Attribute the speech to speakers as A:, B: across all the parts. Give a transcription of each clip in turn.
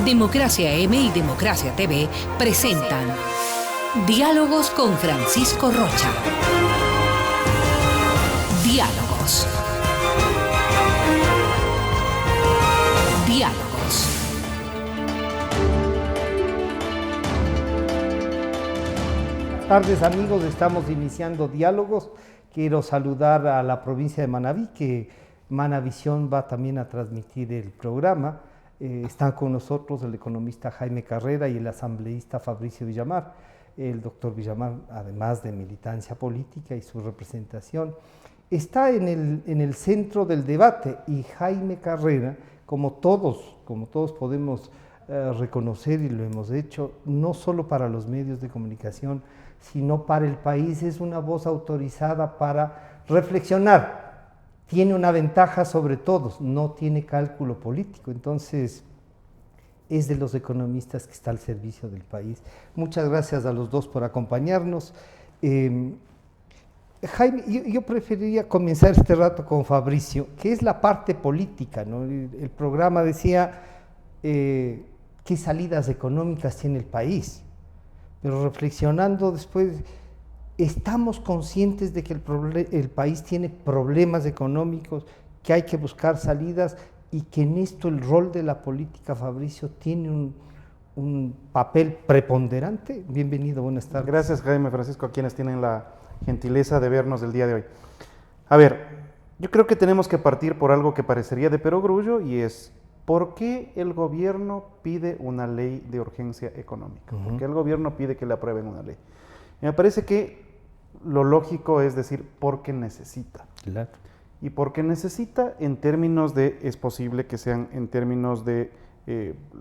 A: Democracia M y Democracia TV presentan Diálogos con Francisco Rocha. Diálogos. Diálogos.
B: Buenas tardes, amigos, estamos iniciando Diálogos. Quiero saludar a la provincia de Manabí, que Manavisión va también a transmitir el programa. Están con nosotros el economista Jaime Carrera y el asambleísta Fabricio Villamar. El doctor Villamar, además de militancia política y su representación, está en el centro del debate, y Jaime Carrera, como todos podemos reconocer, y lo hemos hecho, no solo para los medios de comunicación, sino para el país, es una voz autorizada para reflexionar. Tiene una ventaja sobre todos, no tiene cálculo político, entonces es de los economistas que está al servicio del país. Muchas gracias a los dos por acompañarnos. Jaime, yo preferiría comenzar este rato con Fabricio, que es la parte política, ¿no? El programa decía qué salidas económicas tiene el país, pero reflexionando después, ¿estamos conscientes de que el país tiene problemas económicos, que hay que buscar salidas y que en esto el rol de la política, Fabricio, tiene un papel preponderante? Bienvenido, buenas tardes.
C: Gracias, Jaime, Francisco, a quienes tienen la gentileza de vernos el día de hoy. A ver, yo creo que tenemos que partir por algo que parecería de perogrullo, y es ¿por qué el gobierno pide una ley de urgencia económica? ¿Por qué el gobierno pide que le aprueben una ley? Y me parece que lo lógico es decir, porque necesita.
B: Claro.
C: Y porque necesita en términos de, es posible que sean en términos de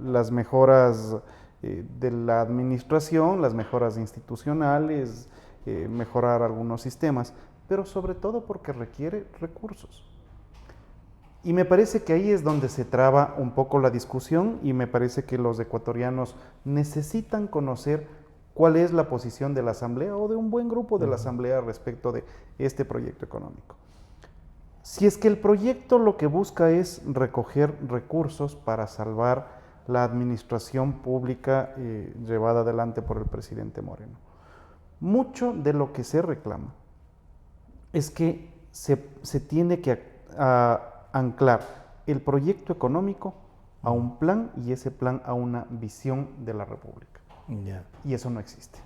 C: las mejoras de la administración, las mejoras institucionales, mejorar algunos sistemas, pero sobre todo porque requiere recursos. Y me parece que ahí es donde se traba un poco la discusión, y me parece que los ecuatorianos necesitan conocer cuál es la posición de la Asamblea o de un buen grupo de la Asamblea respecto de este proyecto económico. Si es que el proyecto lo que busca es recoger recursos para salvar la administración pública llevada adelante por el presidente Moreno, mucho de lo que se reclama es que se tiene que anclar el proyecto económico a un plan, y ese plan a una visión de la República.
B: Ya.
C: Y eso no existe.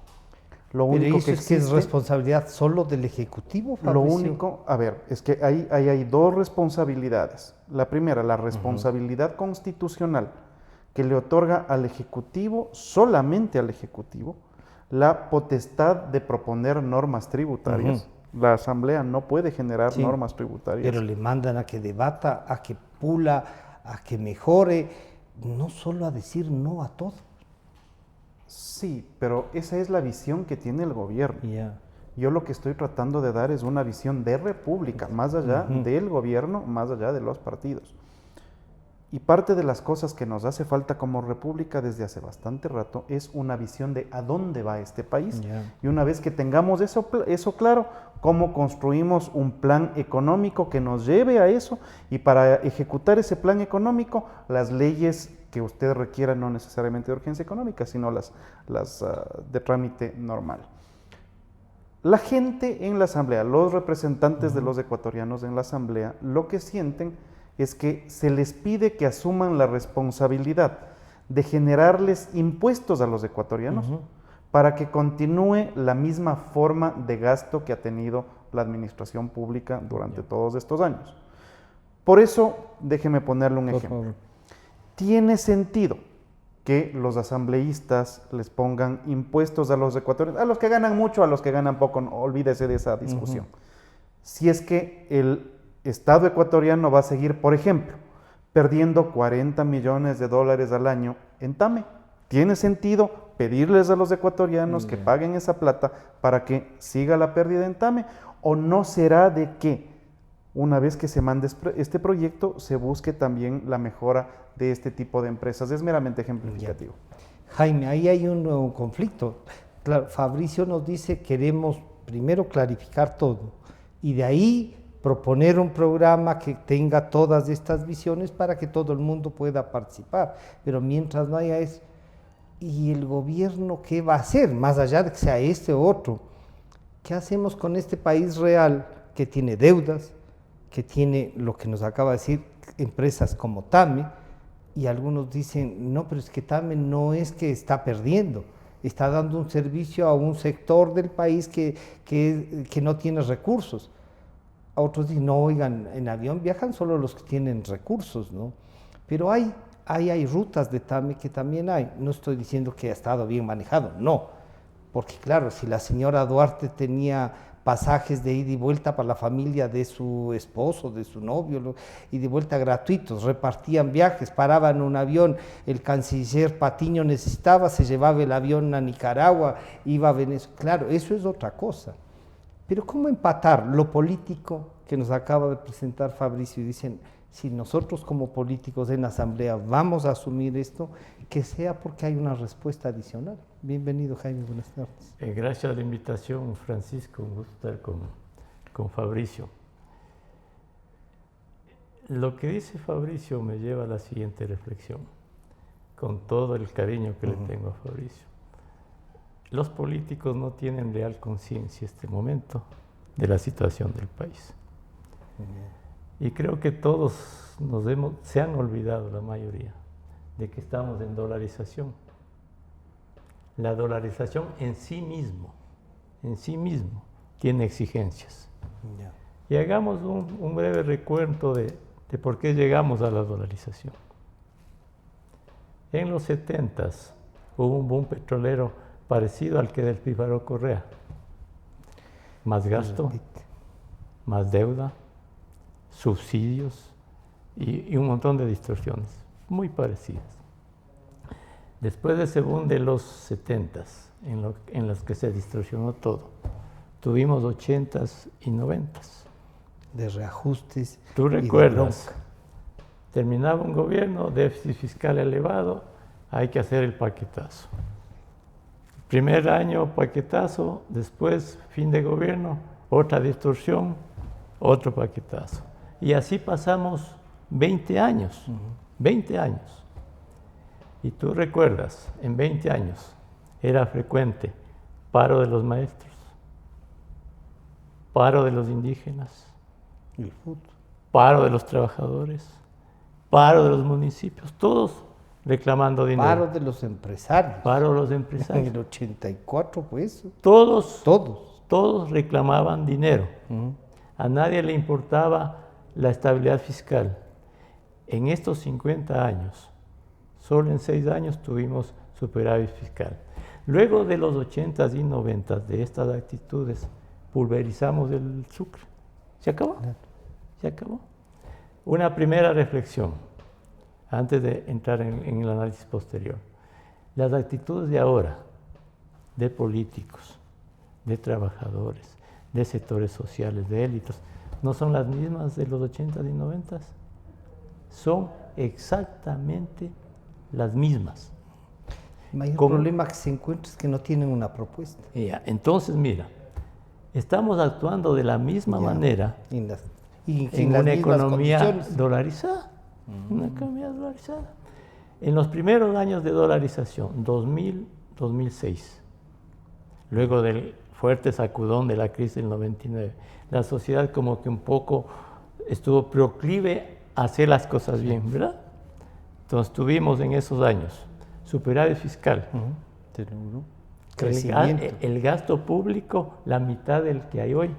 C: Lo único que
B: existe, es responsabilidad solo del Ejecutivo, Fabricio.
C: Lo único, a ver, es que ahí hay dos responsabilidades. La primera, la responsabilidad constitucional, que le otorga al Ejecutivo, solamente al Ejecutivo, la potestad de proponer normas tributarias. La Asamblea no puede generar normas tributarias.
B: Pero le mandan a que debata, a que pula, a que mejore, no solo a decir no a todo.
C: Sí, pero esa es la visión que tiene el gobierno.
B: Yeah.
C: Yo lo que estoy tratando de dar es una visión de república, más allá del gobierno, más allá de los partidos. Y parte de las cosas que nos hace falta como república desde hace bastante rato es una visión de a dónde va este país.
B: Yeah.
C: Y una vez que tengamos eso claro, cómo construimos un plan económico que nos lleve a eso, y para ejecutar ese plan económico, las leyes que usted requiera, no necesariamente de urgencia económica, sino las de trámite normal. La gente en la Asamblea, los representantes de los ecuatorianos en la Asamblea, lo que sienten es que se les pide que asuman la responsabilidad de generarles impuestos a los ecuatorianos para que continúe la misma forma de gasto que ha tenido la administración pública durante todos estos años. Por eso, déjeme ponerle un ejemplo. Tiene sentido que los asambleístas les pongan impuestos a los ecuatorianos, a los que ganan mucho, a los que ganan poco, no, olvídese de esa discusión. Si es que el Estado ecuatoriano va a seguir, por ejemplo, perdiendo 40 millones de dólares al año en TAME, tiene sentido pedirles a los ecuatorianos que paguen esa plata para que siga la pérdida en TAME, o no será de que una vez que se mande este proyecto se busque también la mejora de este tipo de empresas. Es meramente ejemplificativo.
B: Jaime, ahí hay un conflicto. Claro, Fabricio nos dice queremos primero clarificar todo y de ahí proponer un programa que tenga todas estas visiones para que todo el mundo pueda participar. Pero mientras no haya eso, ¿y el gobierno qué va a hacer? Más allá de que sea este o otro, ¿qué hacemos con este país real que tiene deudas, que tiene lo que nos acaba de decir empresas como TAME? Y algunos dicen, no, pero es que TAME no es que está perdiendo, está dando un servicio a un sector del país que no tiene recursos. A otros dicen, no, oigan, en avión viajan solo los que tienen recursos, ¿no? Pero hay rutas de TAME que también hay. No estoy diciendo que ha estado bien manejado, no. Porque claro, si la señora Duarte tenía pasajes de ida y vuelta para la familia de su esposo, de su novio, y de vuelta gratuitos, repartían viajes, paraban un avión, el canciller Patiño necesitaba, se llevaba el avión a Nicaragua, iba a Venezuela. Claro, eso es otra cosa. Pero ¿cómo empatar lo político que nos acaba de presentar Fabricio? Y dicen, si nosotros como políticos en asamblea vamos a asumir esto, que sea porque hay una respuesta adicional. Bienvenido, Jaime, buenas tardes.
D: Gracias a la invitación, Francisco, un gusto estar con Fabricio. Lo que dice Fabricio me lleva a la siguiente reflexión, con todo el cariño que le tengo a Fabricio. Los políticos no tienen real conciencia en este momento de la situación del país. Y creo que todos se han olvidado, la mayoría, de que estamos en dolarización. La dolarización en sí mismo, tiene exigencias. Y hagamos un breve recuento de por qué llegamos a la dolarización. En los 70s hubo un boom petrolero parecido al que del Pífaro Correa. Más gasto, más deuda, subsidios y un montón de distorsiones muy parecidas. Después de ese boom de los 70s, en los que se distorsionó todo, tuvimos 80s y 90s.
B: De reajustes.
D: ¿Tú recuerdas? Terminaba un gobierno, déficit fiscal elevado, hay que hacer el paquetazo. Primer año paquetazo, después fin de gobierno, otra distorsión, otro paquetazo. Y así pasamos 20 años, 20 años. Y tú recuerdas, en 20 años era frecuente paro de los maestros, paro de los indígenas, paro de los trabajadores, paro de los municipios, todos reclamando dinero.
B: Paro de los empresarios.
D: Paro de los empresarios.
B: En el 84, pues.
D: Todos reclamaban dinero. A nadie le importaba la estabilidad fiscal. En estos 50 años, solo en 6 años tuvimos superávit fiscal. Luego de los 80s y 90s de estas actitudes, pulverizamos el Sucre. ¿Se acabó? Se acabó. Una primera reflexión, antes de entrar en el análisis posterior. Las actitudes de ahora, de políticos, de trabajadores, de sectores sociales, de élites, no son las mismas de los 80s y 90s. Son exactamente las mismas.
B: El mayor problema que se encuentra es que no tienen una propuesta.
D: Entonces, mira, estamos actuando de la misma manera en una economía dolarizada. Una economía dolarizada. En los primeros años de dolarización, 2000-2006, luego del fuerte sacudón de la crisis del 99, la sociedad como que un poco estuvo proclive a hacer las cosas bien, ¿verdad? Entonces tuvimos en esos años superávit fiscal, el gasto público la mitad del que hay hoy,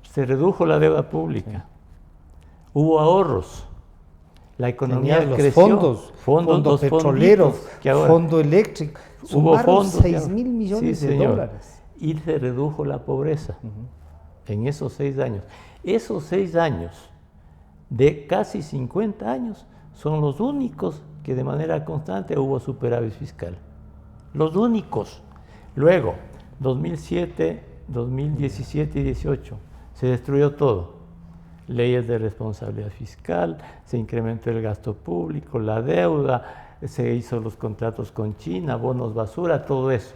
D: se redujo la deuda pública, hubo ahorros, la economía creció,
B: fondos petroleros, fondo eléctrico,
D: hubo fondos,
B: 6.000 millones de dólares.
D: Y se redujo la pobreza en esos 6 años. Esos 6 años de casi 50 años son los únicos que de manera constante hubo superávit fiscal. Los únicos. Luego, 2007, 2017 y 2018, se destruyó todo. Leyes de responsabilidad fiscal, se incrementó el gasto público, la deuda, se hizo los contratos con China, bonos basura, todo eso.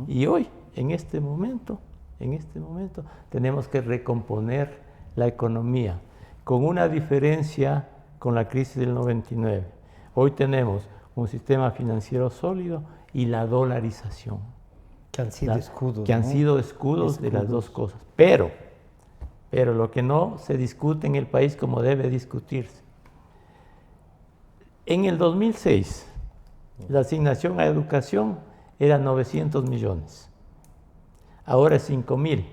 D: Y hoy, en este momento, En este momento tenemos que recomponer la economía, con una diferencia con la crisis del 99. Hoy tenemos un sistema financiero sólido y la dolarización.
B: Que han sido escudos.
D: Que han sido escudos de las dos cosas. Pero lo que no se discute en el país como debe discutirse. En el 2006, la asignación a educación era 900 millones. Ahora es 5.000.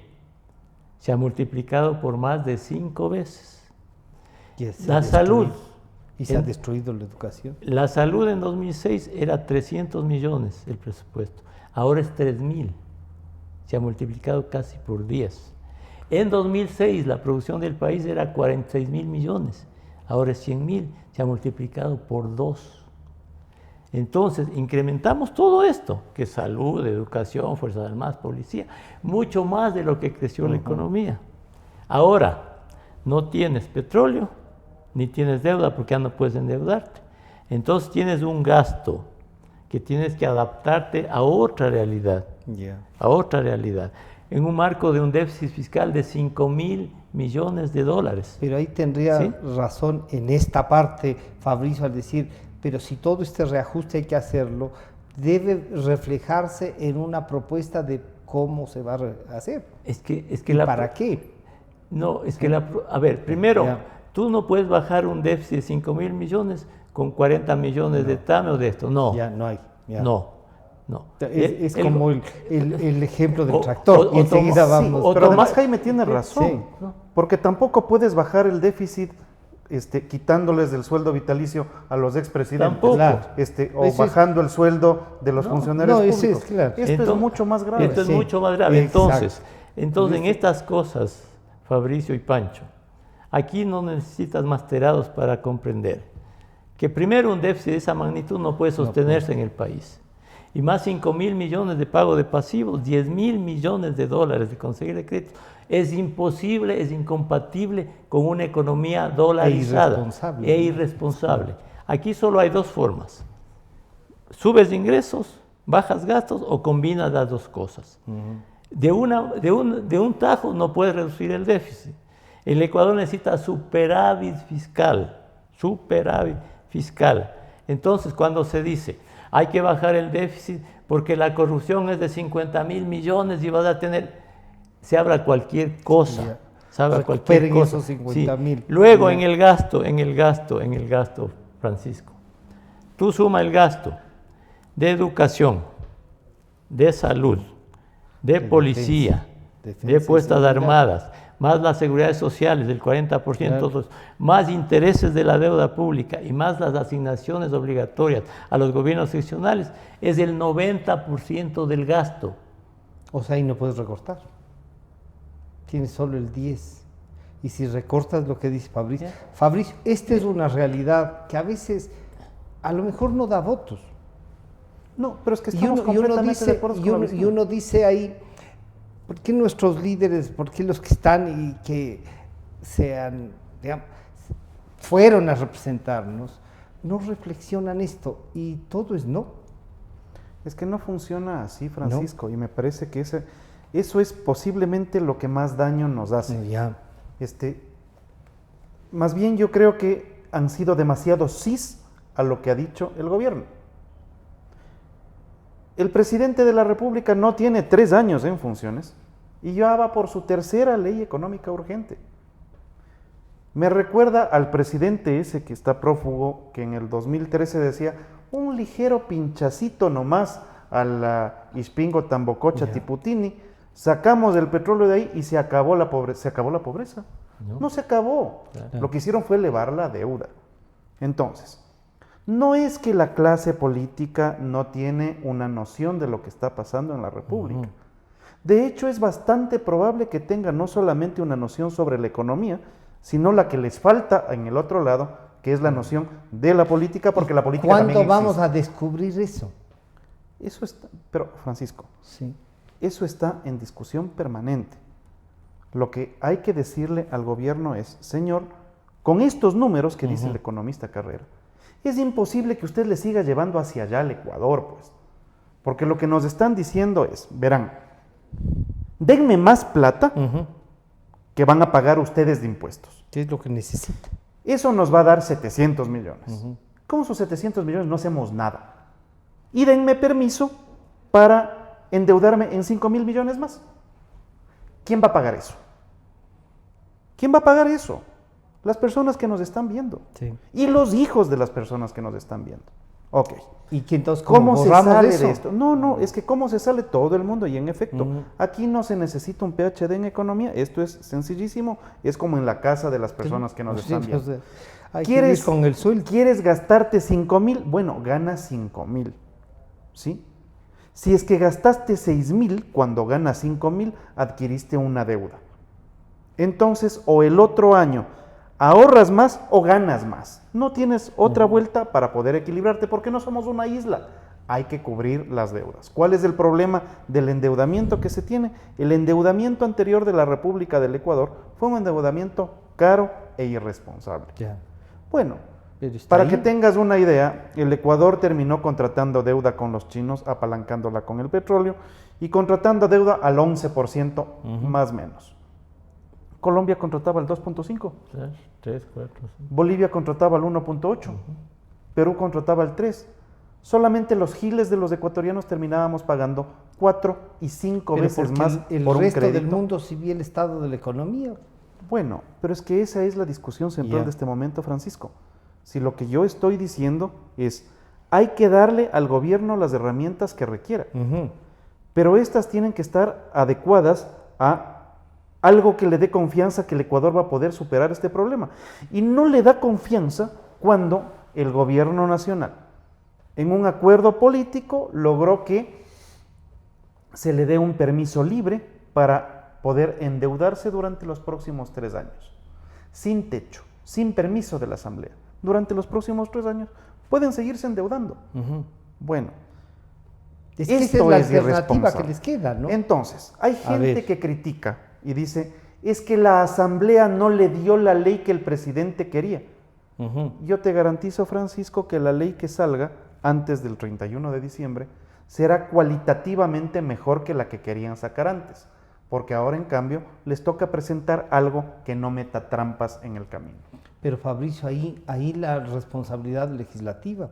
D: Se ha multiplicado por más de 5 veces. La salud.
B: Y se ha destruido la educación.
D: La salud en 2006 era 300 millones el presupuesto. Ahora es 3.000. Se ha multiplicado casi por 10. En 2006 la producción del país era 46.000 millones. Ahora es 100.000. Se ha multiplicado por 2. Entonces, incrementamos todo esto, que es salud, educación, Fuerzas Armadas, policía, mucho más de lo que creció la economía. Ahora, no tienes petróleo, ni tienes deuda, porque ya no puedes endeudarte. Entonces tienes un gasto que tienes que adaptarte a otra realidad, a otra realidad, en un marco de un déficit fiscal de 5.000 millones de dólares.
B: Pero ahí tendría razón en esta parte, Fabricio, al decir, pero si todo este reajuste hay que hacerlo, debe reflejarse en una propuesta de cómo se va a hacer. ¿Para qué?
D: No, es que a ver, primero, tú no puedes bajar un déficit de 5.000 millones con 40 millones de TAME o de esto, no.
B: Ya, no hay. Ya.
D: No.
B: Es como el ejemplo del tractor. Y enseguida vamos.
C: Pero además Jaime tiene razón, porque tampoco puedes bajar el déficit quitándoles del sueldo vitalicio a los expresidentes.
D: Tampoco.
C: O bajando el sueldo de los funcionarios públicos.
B: Claro.
C: Esto es mucho más grave.
D: Esto es mucho más grave. Entonces, en estas cosas, Fabricio y Pancho, aquí no necesitas masterados para comprender que primero un déficit de esa magnitud no puede sostenerse en el país. Y más 5.000 millones de pago de pasivos, 10.000 millones de dólares de conseguir de crédito. Es imposible, es incompatible con una economía dolarizada e irresponsable. Aquí solo hay dos formas. Subes ingresos, bajas gastos o combinas las dos cosas. De un tajo no puedes reducir el déficit. El Ecuador necesita superávit fiscal. Entonces, cuando se dice hay que bajar el déficit porque la corrupción es de 50.000 millones y vas a tener, se habla cualquier cosa.
B: Recuperen esos 50.000.
D: Luego en el gasto, Francisco, tú suma el gasto de educación, de salud, de policía, de Fuerzas Armadas, más las seguridades sociales del 40%, más intereses de la deuda pública y más las asignaciones obligatorias a los gobiernos seccionales, es el 90% del gasto.
B: O sea, ahí no puedes recortar. Tienes solo el 10%. Y si recortas lo que dice Fabricio, esta es una realidad que a veces a lo mejor no da votos.
C: No, pero es que estamos completamente de acuerdo con la visión.
B: Y uno dice ahí, ¿por qué nuestros líderes, por qué los que están y que fueron a representarnos, no reflexionan esto? Y todo es no.
C: Es que no funciona así, Francisco, y me parece que eso es posiblemente lo que más daño nos hace. Más bien yo creo que han sido demasiado sís a lo que ha dicho el gobierno. El presidente de la República no tiene 3 años en funciones y ya va por su tercera ley económica urgente. Me recuerda al presidente ese que está prófugo, que en el 2013 decía un ligero pinchacito nomás a la Ispingo Tambococha Tiputini, sacamos el petróleo de ahí y se acabó la pobreza. ¿Se acabó la pobreza? No se acabó. Claro. Lo que hicieron fue elevar la deuda. Entonces, no es que la clase política no tiene una noción de lo que está pasando en la República. De hecho, es bastante probable que tenga no solamente una noción sobre la economía, sino la que les falta en el otro lado, que es la noción de la política, porque la política también existe.
B: ¿Cuándo vamos a descubrir eso?
C: Eso está, pero Francisco, eso está en discusión permanente. Lo que hay que decirle al gobierno es, señor, con estos números que dice el economista Carrera, es imposible que usted le siga llevando hacia allá al Ecuador, pues. Porque lo que nos están diciendo es, verán, Denme más plata
B: Ujú.
C: que van a pagar ustedes de impuestos.
B: ¿Qué es lo que necesita?
C: Eso nos va a dar 700 millones.
B: Ujú.
C: Con esos 700 millones no hacemos nada. Y denme permiso para endeudarme en 5.000 millones más. ¿Quién va a pagar eso? ¿Quién va a pagar eso? Las personas que nos están viendo.
B: Sí.
C: Y los hijos de las personas que nos están viendo. Ok.
B: ¿Y que entonces
C: ¿Cómo se
B: borramos
C: sale
B: eso?
C: de esto? No, es que cómo se sale todo el mundo y en efecto,
B: Ujú.
C: aquí no se necesita un PhD en economía, esto es sencillísimo, es como en la casa de las personas que nos
B: Sí,
C: están
B: o
C: viendo.
B: sea, hay que ir con el sueldo.
C: ¿Quieres gastarte 5.000? Bueno, ganas 5.000, ¿sí? Si es que gastaste 6.000 cuando ganas 5.000, adquiriste una deuda. Entonces, o el otro año ahorras más o ganas más. No tienes otra vuelta para poder equilibrarte porque no somos una isla. Hay que cubrir las deudas. ¿Cuál es el problema del endeudamiento que se tiene? El endeudamiento anterior de la República del Ecuador fue un endeudamiento caro e irresponsable.
B: Ya.
C: Bueno,
B: Pero está
C: para
B: ahí.
C: que tengas una idea, el Ecuador terminó contratando deuda con los chinos, apalancándola con el petróleo y contratando deuda al 11% más o menos. Colombia contrataba el 2.5%.
D: 3, 4, 5.
C: Bolivia contrataba el 1.8, Perú contrataba el 3. Solamente los giles de los ecuatorianos terminábamos pagando 4 y 5
B: Pero
C: veces
B: porque
C: más
B: el
C: por un
B: resto del
C: crédito.
B: mundo sí ve el estado de la economía.
C: Bueno, pero es que esa es la discusión central
B: Ya.
C: de este momento, Francisco. Si lo que yo estoy diciendo es, hay que darle al gobierno las herramientas que requiera, pero estas tienen que estar adecuadas a algo que le dé confianza que el Ecuador va a poder superar este problema. Y no le da confianza cuando el gobierno nacional, en un acuerdo político, logró que se le dé un permiso libre para poder endeudarse durante los próximos 3 años. Sin techo, sin permiso de la Asamblea. Durante los próximos 3 años pueden seguirse endeudando. Bueno,
B: Es que esa es la alternativa que les queda, ¿no?
C: entonces, hay
B: A ver.
C: gente que critica y dice, es que la Asamblea no le dio la ley que el presidente quería. Yo te garantizo, Francisco, que la ley que salga antes del 31 de diciembre será cualitativamente mejor que la que querían sacar antes, porque ahora, en cambio, les toca presentar algo que no meta trampas en el camino.
B: Pero Fabricio, ahí la responsabilidad legislativa.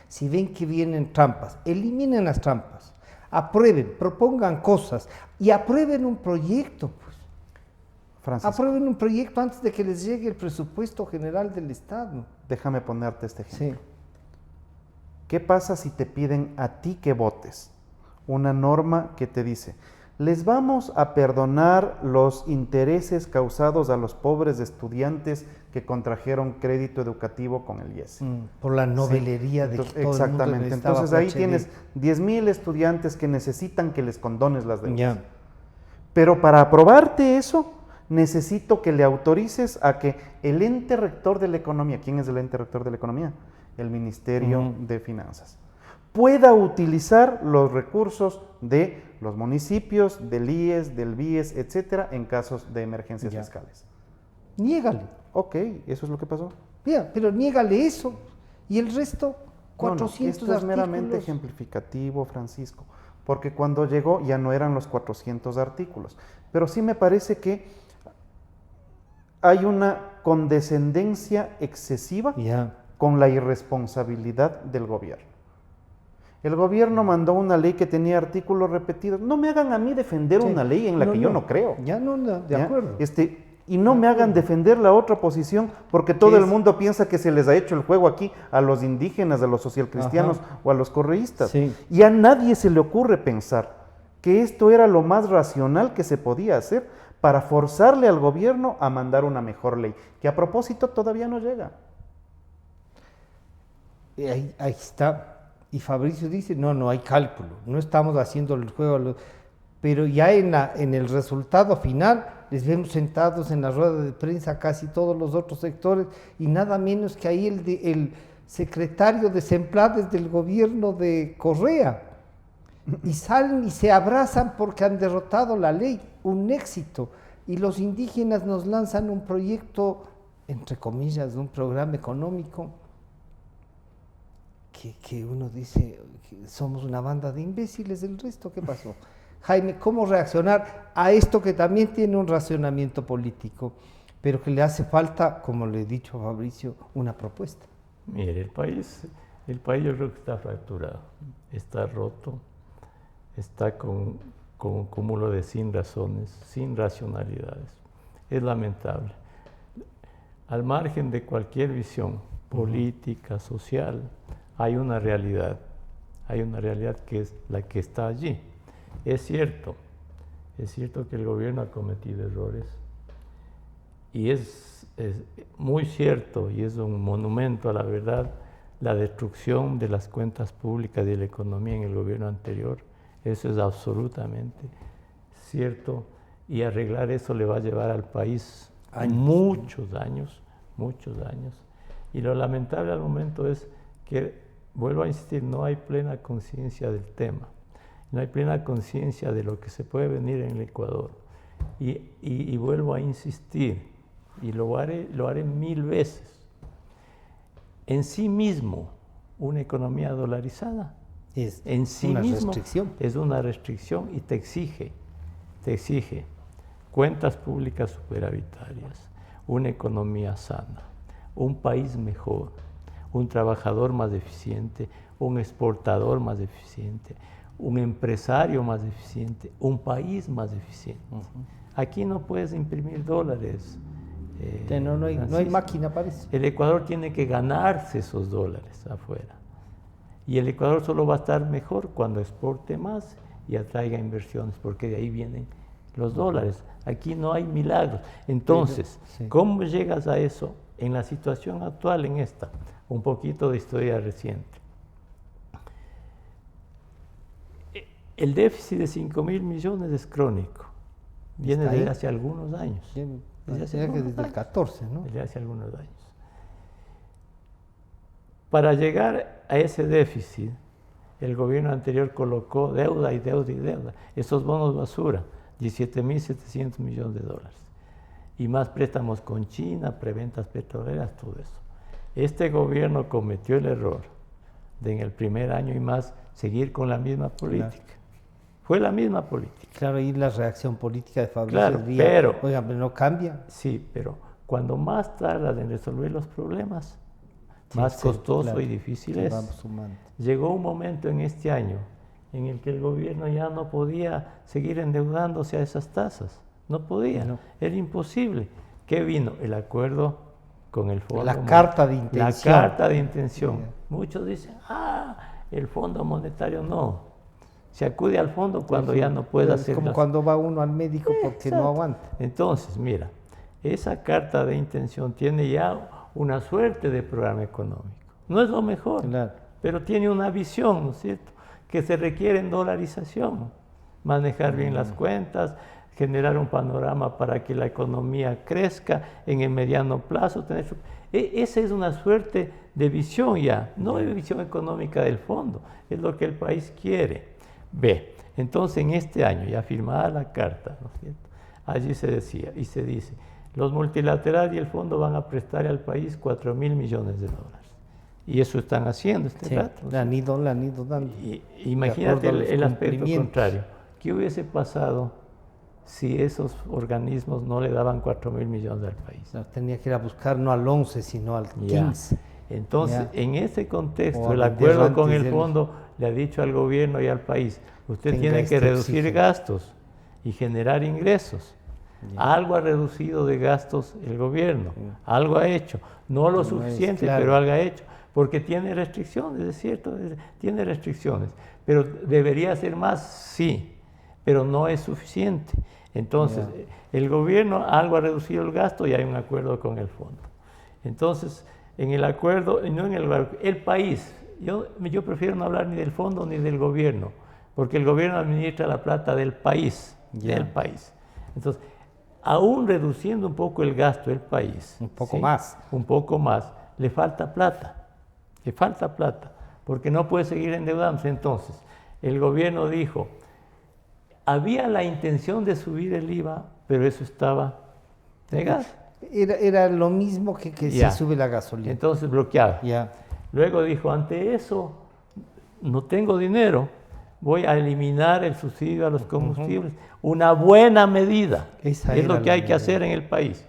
B: Si ven que vienen trampas, eliminen las trampas, aprueben, propongan cosas y aprueben un proyecto. Pues.
C: Francisco,
B: Aprueben un proyecto antes de que les llegue el presupuesto general del Estado.
C: déjame ponerte este ejemplo.
B: Sí.
C: ¿Qué pasa si te piden a ti que votes una norma que te dice, les vamos a perdonar los intereses causados a los pobres estudiantes que contrajeron crédito educativo con el IES?
B: Por la novelería de que todo el mundo
C: Exactamente.
B: necesitaba
C: Entonces ahí
B: PhD.
C: tienes 10.000 estudiantes que necesitan que les condones las deudas.
B: Ya.
C: Pero para aprobarte eso, necesito que le autorices a que el ente rector de la economía, ¿quién es el ente rector de la economía? El Ministerio de Finanzas. Pueda utilizar los recursos de los municipios, del IES, del BIES, etcétera, en casos de emergencias
B: Ya.
C: fiscales.
B: Niégale.
C: Ok, eso es lo que pasó.
B: Mira, pero niégale eso. Y el resto, 400
C: esto es meramente
B: artículos.
C: ejemplificativo, Francisco, porque cuando llegó ya no eran los 400 artículos, pero sí me parece que hay una condescendencia excesiva
B: Ya.
C: con la irresponsabilidad del gobierno. El gobierno mandó una ley que tenía artículos repetidos. No me hagan a mí defender
B: Sí.
C: una ley en la que yo no creo.
B: Ya no, de
C: ¿Ya?
B: acuerdo.
C: Y no me hagan defender la otra posición porque todo el
B: es?
C: mundo piensa que se les ha hecho el juego aquí a los indígenas, a los socialcristianos o a los correístas.
B: Sí.
C: Y a nadie se le ocurre pensar que esto era lo más racional que se podía hacer para forzarle al gobierno a mandar una mejor ley, que a propósito todavía no llega.
B: Ahí está. Y Fabricio dice, no hay cálculo, no estamos haciendo el juego. Pero ya en el resultado final, les vemos sentados en la rueda de prensa casi todos los otros sectores, y nada menos que ahí el secretario de Semplades del gobierno de Correa. Y salen y se abrazan porque han derrotado la ley, un éxito. Y los indígenas nos lanzan un proyecto, entre comillas, un programa económico, que uno dice, que somos una banda de imbéciles del resto, ¿qué pasó? Jaime, cómo reaccionar a esto que también tiene un racionamiento político, pero que le hace falta, como le he dicho a Fabricio, una propuesta.
D: Mire, el país yo creo que está fracturado, está roto, está con un cúmulo de sin razones, sin racionalidades. Es lamentable. Al margen de cualquier visión política, social, hay una realidad que es la que está allí. Es cierto que el gobierno ha cometido errores y es muy cierto y es un monumento a la verdad la destrucción de las cuentas públicas y de la economía en el gobierno anterior. Eso es absolutamente cierto y arreglar eso le va a llevar al país muchos años. Y lo lamentable al momento es que, vuelvo a insistir, no hay plena conciencia del tema, no hay plena conciencia de lo que se puede venir en el Ecuador. Y vuelvo a insistir, y lo haré 1000 veces. En sí mismo, una economía dolarizada
B: Es
D: en sí
B: una
D: mismo
B: restricción.
D: es una restricción y te exige cuentas públicas superavitarias, una economía sana, un país mejor, un trabajador más eficiente, un exportador más eficiente, un empresario más eficiente, un país más eficiente. Aquí no puedes imprimir dólares.
B: No hay máquina para eso.
D: El Ecuador tiene que ganarse esos dólares afuera. Y el Ecuador solo va a estar mejor cuando exporte más y atraiga inversiones, porque de ahí vienen los dólares. Aquí no hay milagros. Entonces,
B: sí.
D: ¿Cómo llegas a eso en la situación actual, en esta? Un poquito de historia reciente. El déficit de 5.000 millones es crónico. Viene desde hace algunos años.
B: Desde el 14, ¿no?
D: Desde hace algunos años. Para llegar a ese déficit, el gobierno anterior colocó deuda y deuda y deuda. Esos bonos basura, 17.700 millones de dólares. Y más préstamos con China, preventas petroleras, todo eso. Este gobierno cometió el error de en el primer año y más seguir con la misma política. Claro. Fue la misma política.
B: Claro, y la reacción política de Fabricio
D: claro,
B: Díaz,
D: pero,
B: oigan, pero no cambia.
D: Sí, pero cuando más tardas en resolver los problemas, más costoso claro, y difícil es. Llegó un momento en este año en el que el gobierno ya no podía seguir endeudándose a esas tasas. No podía, no. Era imposible. ¿Qué vino? El acuerdo con el Fondo
B: La carta de intención.
D: La carta de intención. Sí. Muchos dicen, el Fondo Monetario no. Se acude al fondo cuando ya no puede hacer.
B: Es como cuando va uno al médico porque no aguanta.
D: Entonces, mira, esa carta de intención tiene ya una suerte de programa económico. No es lo mejor, claro, pero tiene una visión, ¿no es cierto?, que se requiere en dolarización, manejar bien las cuentas, generar un panorama para que la economía crezca en el mediano plazo. Esa es una suerte de visión ya, no es visión económica del fondo, es lo que el país quiere. Ve, entonces en este año, ya firmada la carta, ¿no es cierto?, allí se decía y se dice, los multilaterales y el fondo van a prestar al país 4.000 millones de dólares. Y eso están haciendo rato.
B: Le han ido dando.
D: Imagínate el aspecto contrario. ¿Qué hubiese pasado si esos organismos no le daban 4.000 millones al país?
B: No, tenía que ir a buscar no al 11, sino al 15.
D: Entonces, en ese contexto, el acuerdo con el fondo le ha dicho al gobierno y al país, usted tiene que reducir gastos y generar ingresos. Algo ha reducido de gastos el gobierno, algo ha hecho, no lo suficiente, claro, pero algo ha hecho, porque tiene restricciones, es cierto, tiene restricciones, pero debería hacer más, sí, pero no es suficiente. Entonces, el gobierno algo ha reducido el gasto y hay un acuerdo con el fondo. Entonces, en el acuerdo, no en el país, yo prefiero no hablar ni del fondo ni del gobierno, porque el gobierno administra la plata del país, del país. Entonces, aún reduciendo un poco el gasto del país, un poco más, le falta plata, porque no puede seguir endeudándose. Entonces, el gobierno dijo, había la intención de subir el IVA, pero eso estaba negado.
B: Era lo mismo que se sube la gasolina.
D: Entonces bloqueado. Luego dijo, ante eso, no tengo dinero, voy a eliminar el subsidio a los combustibles. Una buena medida.
B: Esa
D: Es
B: era
D: lo que
B: la
D: hay que
B: medida.
D: hacer en el país.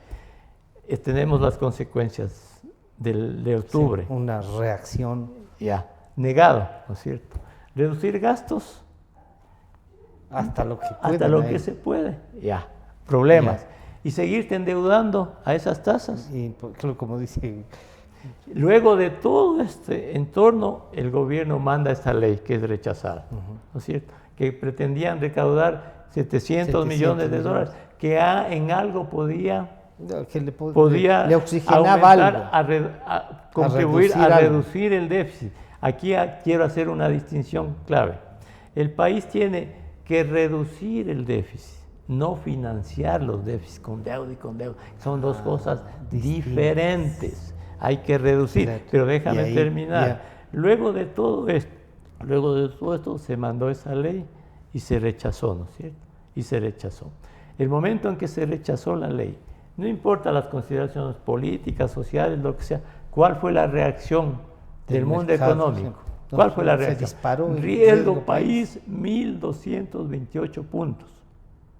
D: Tenemos las consecuencias de octubre.
B: Sí, una reacción.
D: Ya, negado, ¿no es cierto? Reducir gastos
B: Hasta lo que
D: hasta
B: puedan
D: lo
B: ahí.
D: que se puede. Ya, problemas.
B: Ya.
D: Y seguirte endeudando a esas tasas.
B: Y claro, como dice,
D: Luego de todo este entorno, el gobierno manda esta ley que es rechazada, ¿no es cierto? Que pretendían recaudar 700 millones de dólares, que en algo podía
B: que
D: podía
B: le oxigenaba
D: aumentar,
B: algo.
D: Contribuir
B: reducir
D: a
B: algo.
D: reducir el déficit. Aquí quiero hacer una distinción clave. El país tiene que reducir el déficit, no financiar los déficits con deuda y con deuda. Son dos cosas diferentes. Hay que reducir,
B: Claro.
D: pero déjame
B: Y ahí,
D: terminar.
B: ya.
D: Luego de todo esto, se mandó esa ley y se rechazó, ¿no es cierto? Y se rechazó. El momento en que se rechazó la ley, no importa las consideraciones políticas, sociales, lo que sea, ¿cuál fue la reacción del mundo
B: mercado,
D: económico?
B: sí.
D: ¿Cuál fue la
B: Se
D: reacción?
B: disparó el
D: Riesgo
B: riesgo
D: país, 1.228 puntos.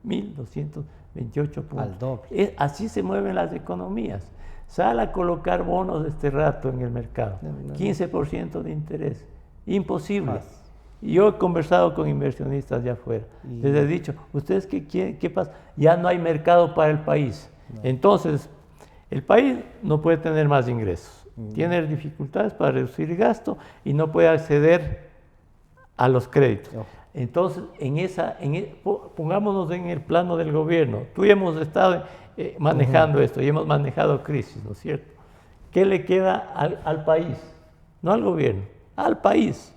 D: 1.228 puntos.
B: Al doble.
D: Así se mueven las economías. Sal a colocar bonos de este rato en el mercado. 15% de interés. Imposible.
B: Más.
D: Y yo he conversado con inversionistas de afuera. Les he dicho, ¿ustedes qué pasa? Ya no hay mercado para el país. Entonces, el país no puede tener más ingresos. Tiene dificultades para reducir gasto y no puede acceder a los créditos.
B: No.
D: Entonces, pongámonos en el plano del gobierno. Tú y hemos estado manejando esto y hemos manejado crisis, ¿no es cierto? ¿Qué le queda al país? No al gobierno, al país.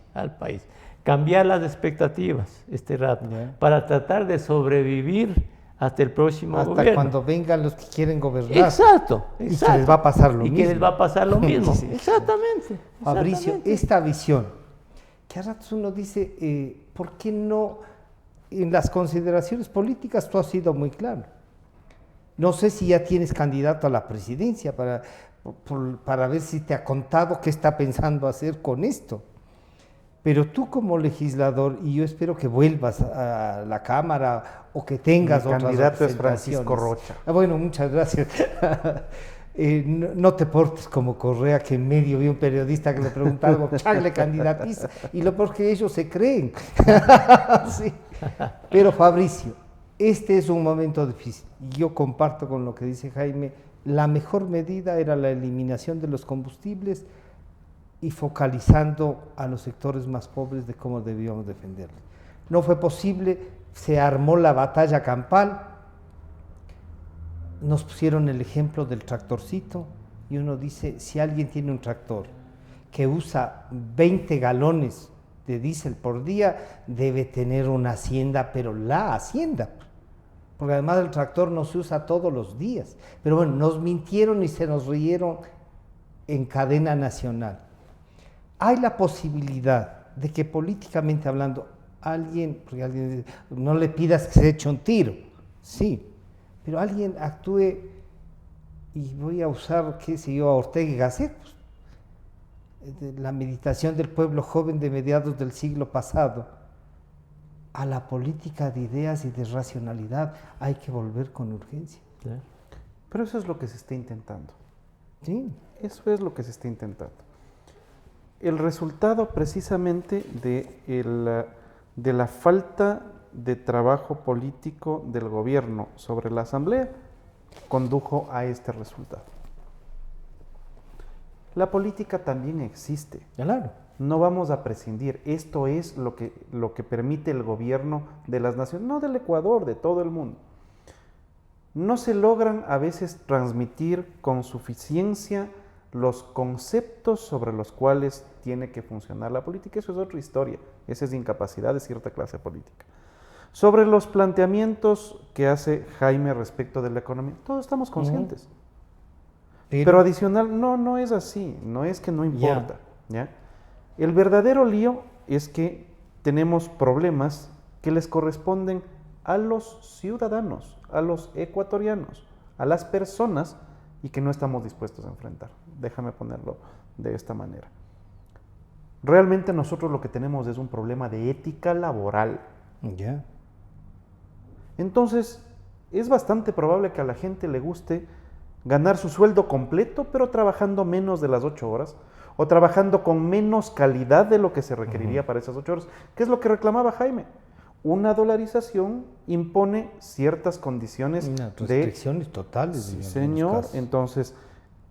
D: Cambiar las expectativas este rato para tratar de sobrevivir hasta el próximo
B: hasta
D: gobierno.
B: cuando vengan los que quieren gobernar.
D: Exacto.
B: Y que les va a pasar lo
D: Y
B: mismo.
D: que les va a pasar lo mismo.
B: Sí.
D: Exactamente.
B: Fabricio, esta visión, que a ratos uno dice, ¿por qué no? En las consideraciones políticas tú has sido muy claro. No sé si ya tienes candidato a la presidencia para ver si te ha contado qué está pensando hacer con esto. Pero tú como legislador, y yo espero que vuelvas a la Cámara o que tengas
C: Mi
B: otras
C: candidato es
B: representaciones.
C: Francisco Rocha.
B: Bueno, muchas gracias. No te portes como Correa, que en medio vi un periodista que le pregunta algo, le candidatiza, y lo peor que ellos se creen. Sí. Pero Fabricio, este es un momento difícil. Yo comparto con lo que dice Jaime, la mejor medida era la eliminación de los combustibles y focalizando a los sectores más pobres de cómo debíamos defenderlos. No fue posible, se armó la batalla campal, nos pusieron el ejemplo del tractorcito y uno dice, si alguien tiene un tractor que usa 20 galones de diésel por día, debe tener una hacienda, pero la hacienda, porque además el tractor no se usa todos los días. Pero bueno, nos mintieron y se nos rieron en cadena nacional. Hay la posibilidad de que políticamente hablando, porque alguien dice, no le pidas que se eche un tiro, sí, pero alguien actúe, y voy a usar, qué sé yo, a Ortega y Gasset, la meditación del pueblo joven de mediados del siglo pasado, a la política de ideas y de racionalidad hay que volver con urgencia.
D: ¿Sí?
C: Pero eso es lo que se está intentando.
B: Sí.
C: Eso es lo que se está intentando. El resultado precisamente de la falta de trabajo político del gobierno sobre la Asamblea condujo a este resultado. La política también existe.
B: Claro.
C: No vamos a prescindir. Esto es lo que permite el gobierno de las naciones, no del Ecuador, de todo el mundo. No se logran a veces transmitir con suficiencia los conceptos sobre los cuales tiene que funcionar la política. Eso es otra historia. Esa es incapacidad de cierta clase política. Sobre los planteamientos que hace Jaime respecto de la economía, todos estamos conscientes. Pero adicional, no es así. No es que no importa. ¿Ya? El verdadero lío es que tenemos problemas que les corresponden a los ciudadanos, a los ecuatorianos, a las personas, y que no estamos dispuestos a enfrentar. Déjame ponerlo de esta manera. Realmente nosotros lo que tenemos es un problema de ética laboral.
B: Ya.
C: Entonces, es bastante probable que a la gente le guste ganar su sueldo completo, pero trabajando menos de las 8 horas, o trabajando con menos calidad de lo que se requeriría para esas 8 horas. ¿Qué es lo que reclamaba Jaime? Una dolarización impone ciertas condiciones
B: restricciones totales.
C: Sí,
B: en algunos
C: señor.
B: casos.
C: Entonces,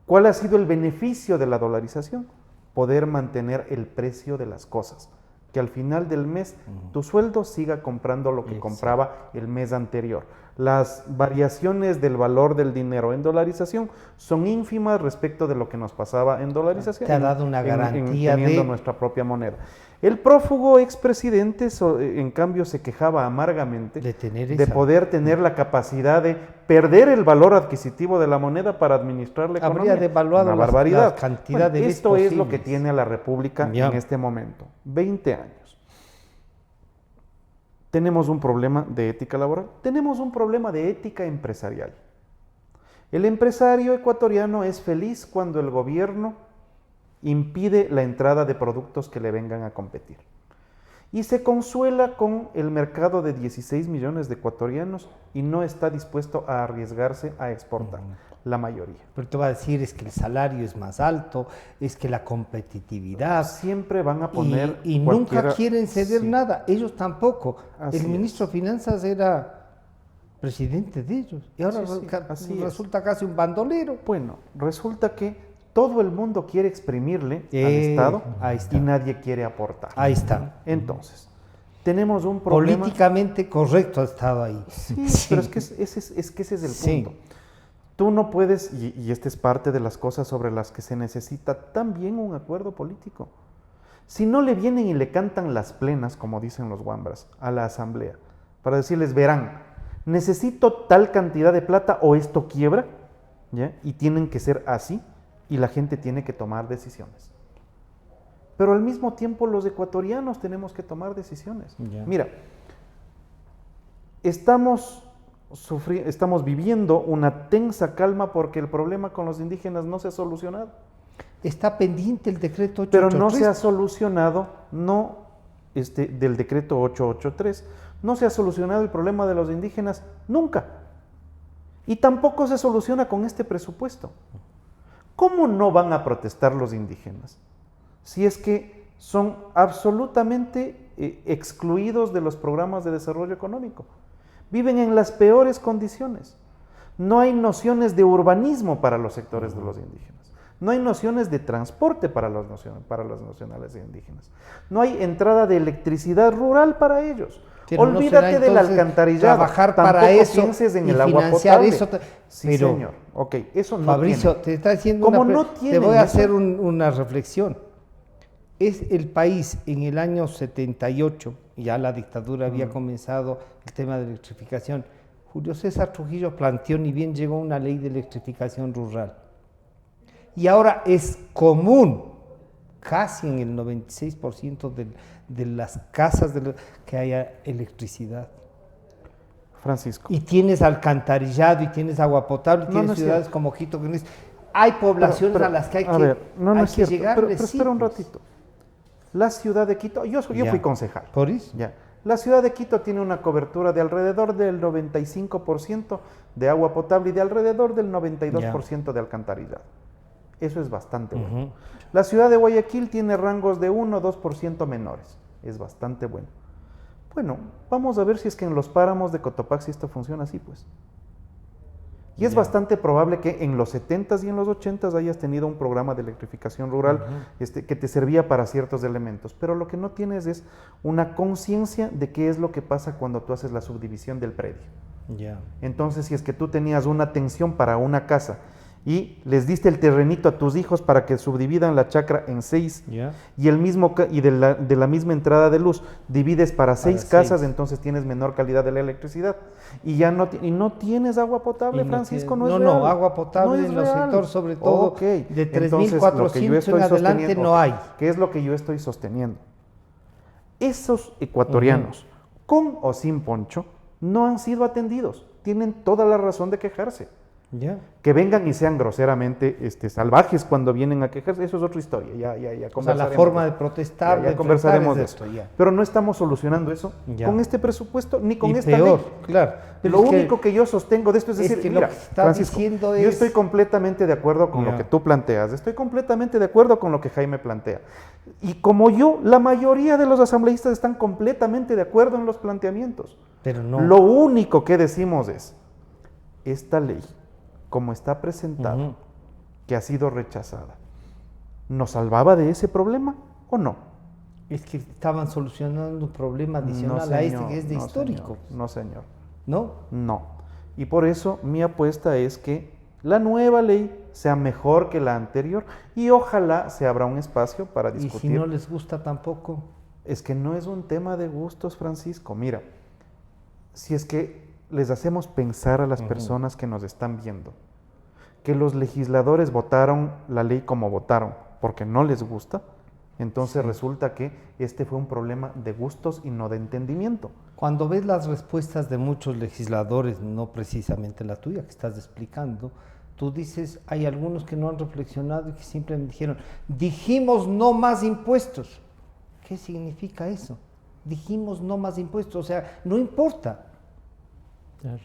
C: ¿cuál ha sido el beneficio de la dolarización? Poder mantener el precio de las cosas. Que al final del mes tu sueldo siga comprando lo que compraba el mes anterior. Las variaciones del valor del dinero en dolarización son ínfimas respecto de lo que nos pasaba en dolarización.
B: Te ha dado una garantía
C: teniendo nuestra propia moneda. El prófugo expresidente, en cambio, se quejaba amargamente de poder tener la capacidad de perder el valor adquisitivo de la moneda para administrar la economía.
B: Habría devaluado
C: una barbaridad.
B: la cantidad de veces
C: esto es lo
B: posibles.
C: que tiene a la República en este momento. 20 años. Tenemos un problema de ética laboral, tenemos un problema de ética empresarial. El empresario ecuatoriano es feliz cuando el gobierno impide la entrada de productos que le vengan a competir. Y se consuela con el mercado de 16 millones de ecuatorianos y no está dispuesto a arriesgarse a exportar, la mayoría.
B: Pero te va a decir es que el salario es más alto, es que la competitividad.
C: Siempre van a poner
B: Y nunca quieren ceder nada, ellos tampoco.
C: Así
B: el ministro de Finanzas era presidente de ellos y ahora resulta casi un bandolero.
C: Bueno, resulta que todo el mundo quiere exprimirle al Estado y nadie quiere aportar.
B: Ahí está.
C: Entonces, tenemos un problema.
B: Políticamente correcto ha estado ahí.
C: Sí, pero es que ese es el punto. Tú no puedes, y esta es parte de las cosas sobre las que se necesita también un acuerdo político. Si no le vienen y le cantan las plenas, como dicen los guambras, a la asamblea, para decirles, verán, necesito tal cantidad de plata o esto quiebra, ¿ya? Y tienen que ser así, y la gente tiene que tomar decisiones. Pero al mismo tiempo los ecuatorianos tenemos que tomar decisiones. Mira, estamos viviendo una tensa calma porque el problema con los indígenas no se ha solucionado.
B: Está pendiente el decreto 883.
C: Pero no se ha solucionado, del decreto 883, no se ha solucionado el problema de los indígenas nunca. Y tampoco se soluciona con este presupuesto. ¿Cómo no van a protestar los indígenas? Si es que son absolutamente excluidos de los programas de desarrollo económico. Viven en las peores condiciones. No hay nociones de urbanismo para los sectores de los indígenas. No hay nociones de transporte para los nacionales e indígenas. No hay entrada de electricidad rural para ellos.
B: Pero
C: olvídate
B: no
C: del alcantarillado.
B: Trabajar para eso
C: pienses en
B: y
C: el agua
B: financiar
C: potable.
B: eso.
C: Sí,
B: pero,
C: señor. Ok, eso no
B: Fabricio,
C: tiene.
B: te está diciendo
C: Como
B: una
C: no
B: te
C: tienen
B: voy a
C: eso,
B: hacer una reflexión. Es el país en el año 78, ya la dictadura había comenzado el tema de electrificación. Julio César Trujillo planteó, ni bien llegó una ley de electrificación rural. Y ahora es común, casi en el 96% de las casas que haya electricidad.
C: Francisco.
B: Y tienes alcantarillado y tienes agua potable, tienes ciudades como Quito. Hay poblaciones a las que hay que llegar.
C: Pero espera un ratito. La ciudad de Quito, yo fui concejal.
B: ¿Por eso?
C: Ya. La ciudad de Quito tiene una cobertura de alrededor del 95% de agua potable y de alrededor del 92% de alcantarillado. Eso es bastante bueno. La ciudad de Guayaquil tiene rangos de 1 o 2% menores. Es bastante bueno. Bueno, vamos a ver si es que en los páramos de Cotopaxi esto funciona así, pues. Y es bastante probable que en los 70s y en los 80s hayas tenido un programa de electrificación rural que te servía para ciertos elementos. Pero lo que no tienes es una conciencia de qué es lo que pasa cuando tú haces la subdivisión del predio. Entonces, si es que tú tenías una tensión para una casa y les diste el terrenito a tus hijos para que subdividan la chacra en 6 y de la misma entrada de luz divides para 6 casas, entonces tienes menor calidad de la electricidad y no tienes agua potable, Francisco, no es real.
B: No, agua potable en los sectores, sobre todo de 3.400 en adelante no hay.
C: ¿Qué es lo que yo estoy sosteniendo? Esos ecuatorianos, con o sin poncho, no han sido atendidos. Tienen toda la razón de quejarse.
B: Ya.
C: Que vengan y sean groseramente salvajes cuando vienen a quejarse, eso es otra historia, ya
B: O sea,
C: conversaremos.
B: la forma de protestar,
C: Ya
B: de
C: conversaremos de
B: enfrentar es
C: esto.
B: esto, ya.
C: Pero no estamos solucionando eso
B: Ya.
C: con este presupuesto ni con
B: Y
C: esta
B: peor,
C: ley.
B: claro.
C: Lo único que yo sostengo de esto es decir,
B: que lo
C: mira,
B: que está
C: Francisco,
B: diciendo
C: yo
B: es-
C: estoy completamente de acuerdo con
B: Ya.
C: lo que tú planteas, estoy completamente de acuerdo con lo que Jaime plantea. Y como yo, la mayoría de los asambleístas están completamente de acuerdo en los planteamientos.
B: Pero no.
C: Lo único que decimos es, esta ley, como está presentada,
B: Ujú.
C: que ha sido rechazada, ¿nos salvaba de ese problema o no?
B: Es que estaban solucionando un problema adicional
C: No,
B: a este
C: señor,
B: que es de
C: no,
B: histórico.
C: señor, no, señor.
B: ¿No?
C: No. Y por eso mi apuesta es que la nueva ley sea mejor que la anterior y ojalá se abra un espacio para
B: Y
C: discutir.
B: si no les gusta tampoco.
C: Es que no es un tema de gustos, Francisco. Mira, si es que les hacemos pensar a las personas que nos están viendo que los legisladores votaron la ley como votaron porque no les gusta, entonces resulta que este fue un problema de gustos y no de entendimiento.
B: Cuando ves las respuestas de muchos legisladores, no precisamente la tuya que estás explicando, tú dices, hay algunos que no han reflexionado y que simplemente dijimos no más impuestos. ¿Qué significa eso? Dijimos no más impuestos, o sea, no importa.
D: Claro.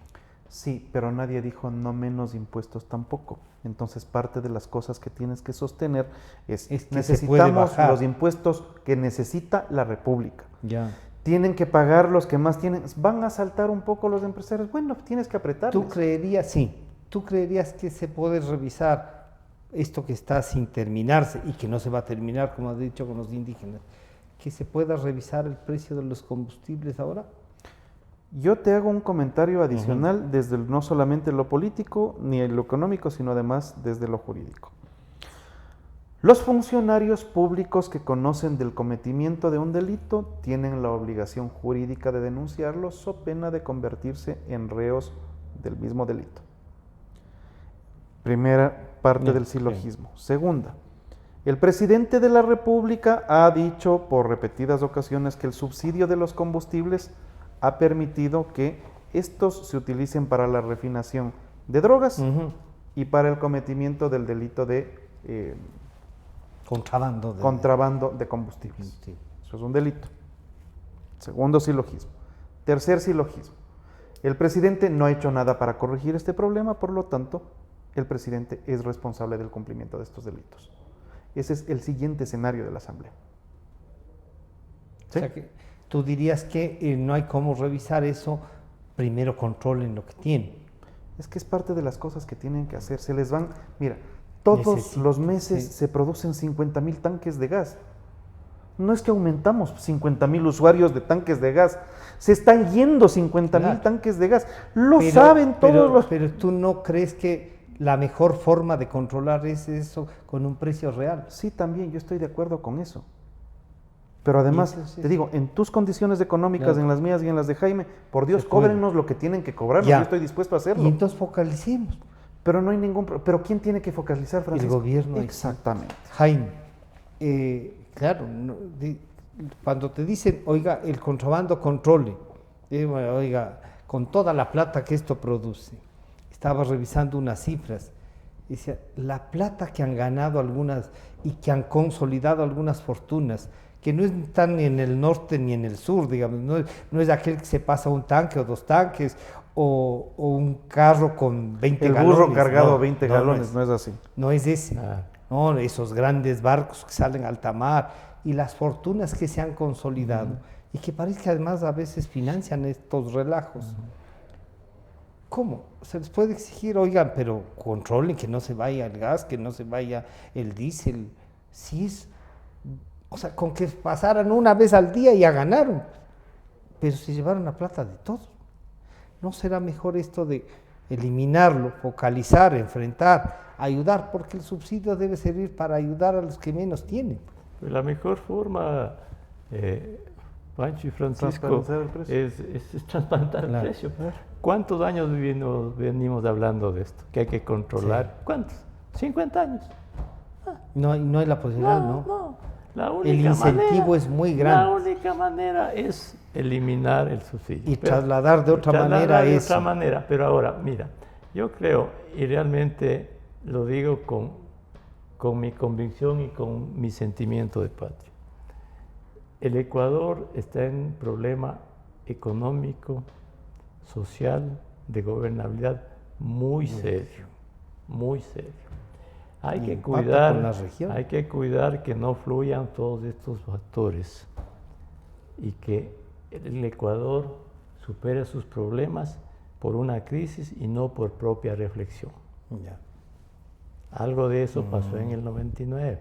C: Sí, pero nadie dijo no menos impuestos tampoco. Entonces parte de las cosas que tienes que sostener es
B: que se puede
C: necesitamos
B: bajar.
C: los impuestos que necesita la República.
B: Ya.
C: Tienen que pagar los que más tienen. ¿Van a saltar un poco los empresarios? Bueno, tienes que apretarles.
B: ¿Tú creerías, sí, tú creerías que se puede revisar esto que está sin terminarse y que no se va a terminar, como has dicho, con los indígenas, que se pueda revisar el precio de los combustibles ahora?
C: Yo te hago un comentario adicional desde no solamente lo político ni lo económico, sino además desde lo jurídico. Los funcionarios públicos que conocen del cometimiento de un delito tienen la obligación jurídica de denunciarlo so pena de convertirse en reos del mismo delito. Primera parte del silogismo. Segunda, el presidente de la República ha dicho por repetidas ocasiones que el subsidio de los combustibles ha permitido que estos se utilicen para la refinación de drogas y para el cometimiento del delito de
B: Contrabando.
C: contrabando de combustibles.
B: Sí.
C: Eso es un delito. Segundo silogismo. Tercer silogismo. El presidente no ha hecho nada para corregir este problema, por lo tanto, el presidente es responsable del cumplimiento de estos delitos. Ese es el siguiente escenario de la Asamblea. ¿Sí?
B: O sea que tú dirías que no hay cómo revisar eso, primero controlen lo que tienen.
C: Es que es parte de las cosas que tienen que hacer. Se les van, mira, todos los meses se producen 50,000 tanques de gas. No es que aumentamos 50,000 usuarios de tanques de gas, se están yendo 50,000 tanques de gas. Lo saben todos los...
B: Pero tú no crees que la mejor forma de controlar es eso con un precio real.
C: Sí, también, yo estoy de acuerdo con eso. Pero además,
B: entonces,
C: te digo, en tus condiciones económicas, en las mías y en las de Jaime, por Dios,
B: Se puede.
C: cóbrenos lo que tienen que cobrarnos,
B: Ya.
C: yo estoy dispuesto a hacerlo.
B: Y entonces focalicemos.
C: Pero no hay ningún... Pero ¿quién tiene que focalizar, Francisco?
B: El gobierno.
C: Exactamente.
B: Jaime, claro, cuando te dicen, oiga, el contrabando controle, bueno, oiga, con toda la plata que esto produce, estaba revisando unas cifras, y decía, la plata que han ganado algunas y que han consolidado algunas fortunas, que no están ni en el norte ni en el sur, digamos, no es aquel que se pasa un tanque o dos tanques, o un carro con 20
C: El
B: galones.
C: burro cargado
B: no,
C: 20
B: no,
C: galones, no es así.
B: no es ese.
D: Ah.
B: No, esos grandes barcos que salen a alta mar y las fortunas que se han consolidado y que parece que además a veces financian estos relajos. ¿Cómo? Se les puede exigir, oigan, pero controlen que no se vaya el gas, que no se vaya el diésel. Sí es, o sea, con que pasaran una vez al día ya ganaron, pero se llevaron la plata de todos. ¿No será mejor esto de eliminarlo, focalizar, enfrentar, ayudar? Porque el subsidio debe servir para ayudar a los que menos tienen.
D: Pues la mejor forma, Pancho y Francisco,
C: Transparentar el precio.
D: es transparentar el precio. ¿Cuántos años venimos hablando de esto? Que hay que controlar.
B: Sí.
D: ¿Cuántos? 50 años.
B: No hay la posibilidad, ¿no?
D: La única
B: El incentivo
D: manera,
B: es muy grande.
D: La única manera es eliminar el subsidio.
B: Y trasladar de otra manera
D: de
B: eso.
D: otra manera. Pero ahora, mira, Yo creo, y realmente lo digo con mi convicción y con mi sentimiento de patria. El Ecuador está en un problema económico, social, de gobernabilidad muy serio, muy serio. Hay que cuidar que no fluyan todos estos factores y que el Ecuador supere sus problemas por una crisis y no por propia reflexión.
B: Ya.
D: Algo de eso pasó en el 99.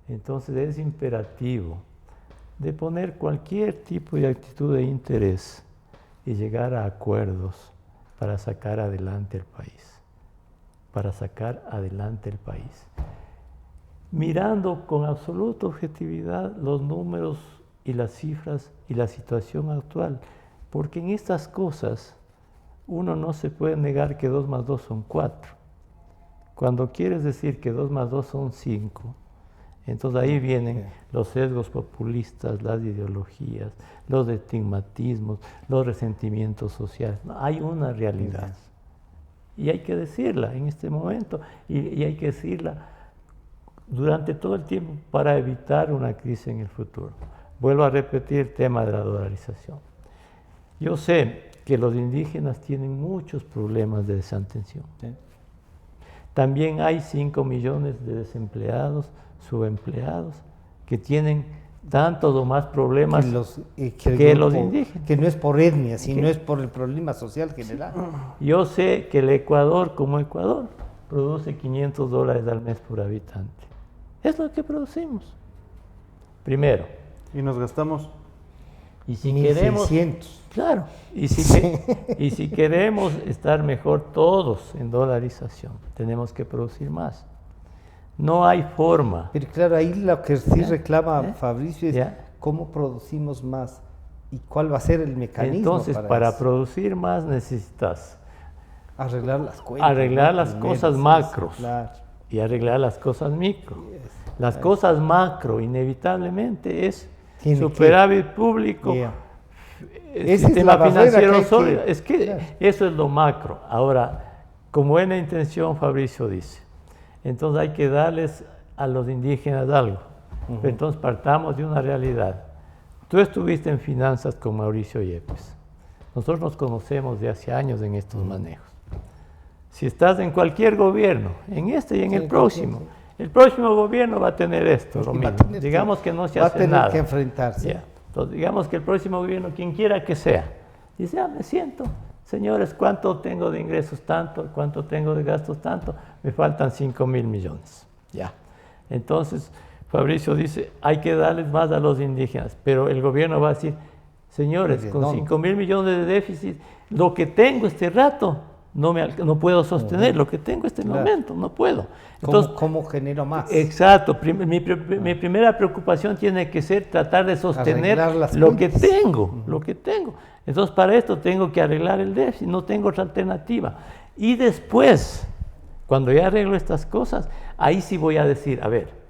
D: Entonces es imperativo de poner cualquier tipo de actitud de interés y llegar a acuerdos para sacar adelante el país. Para sacar adelante el país. Mirando con absoluta objetividad los números y las cifras y la situación actual, porque en estas cosas uno no se puede negar que 2 más 2 son 4. Cuando quieres decir que 2 más 2 son 5, entonces ahí vienen los sesgos populistas, las ideologías, los estigmatismos, los resentimientos sociales. No, hay una realidad. Y hay que decirla en este momento, y hay que decirla durante todo el tiempo para evitar una crisis en el futuro. Vuelvo a repetir el tema de la dolarización. Yo sé que los indígenas tienen muchos problemas de desatención. ¿Sí? También hay 5 millones de desempleados, subempleados, que tienen tantos o más problemas que los indígenas.
B: Que no es por etnia, sino es por el problema social general.
D: Yo sé que el Ecuador, como Ecuador, produce $500 al mes por habitante. Es lo que producimos. Primero.
C: Y nos gastamos.
D: Y si queremos, claro, y si queremos estar mejor todos en dolarización, tenemos que producir más. No hay forma.
B: Pero claro, ahí lo que sí reclama Fabricio es cómo producimos más y cuál va a ser el mecanismo.
D: Entonces, para producir más necesitas
B: arreglar las cuentas.
D: Arreglar las cosas macros y arreglar las cosas micro. Las cosas macro, inevitablemente, es superávit público, sistema financiero sólido. Es que eso es lo macro. Ahora, con buena intención, Fabricio dice, entonces hay que darles a los indígenas algo. Pero entonces partamos de una realidad. Tú estuviste en finanzas con Mauricio Yepes. Nosotros nos conocemos de hace años en estos manejos. Si estás en cualquier gobierno, en este y en el próximo gobierno va a tener esto, lo mismo. Digamos que no se hace nada.
B: Va a tener que enfrentarse.
D: Entonces, digamos que el próximo gobierno, quien quiera que sea, dice, me siento, señores, ¿cuánto tengo de ingresos? Tanto, ¿cuánto tengo de gastos? Tanto, me faltan 5.000 millones. Ya. Entonces, Fabricio dice, hay que darles más a los indígenas, pero el gobierno va a decir, señores, con 5.000 millones de déficit, lo que tengo este rato, no puedo sostener lo que tengo en este momento, no puedo. Entonces,
B: ¿Cómo genero más?
D: Exacto. Mi primera preocupación tiene que ser tratar de sostener lo que tengo. Entonces, para esto tengo que arreglar el déficit, no tengo otra alternativa. Y después, cuando ya arreglo estas cosas, ahí sí voy a decir, a ver,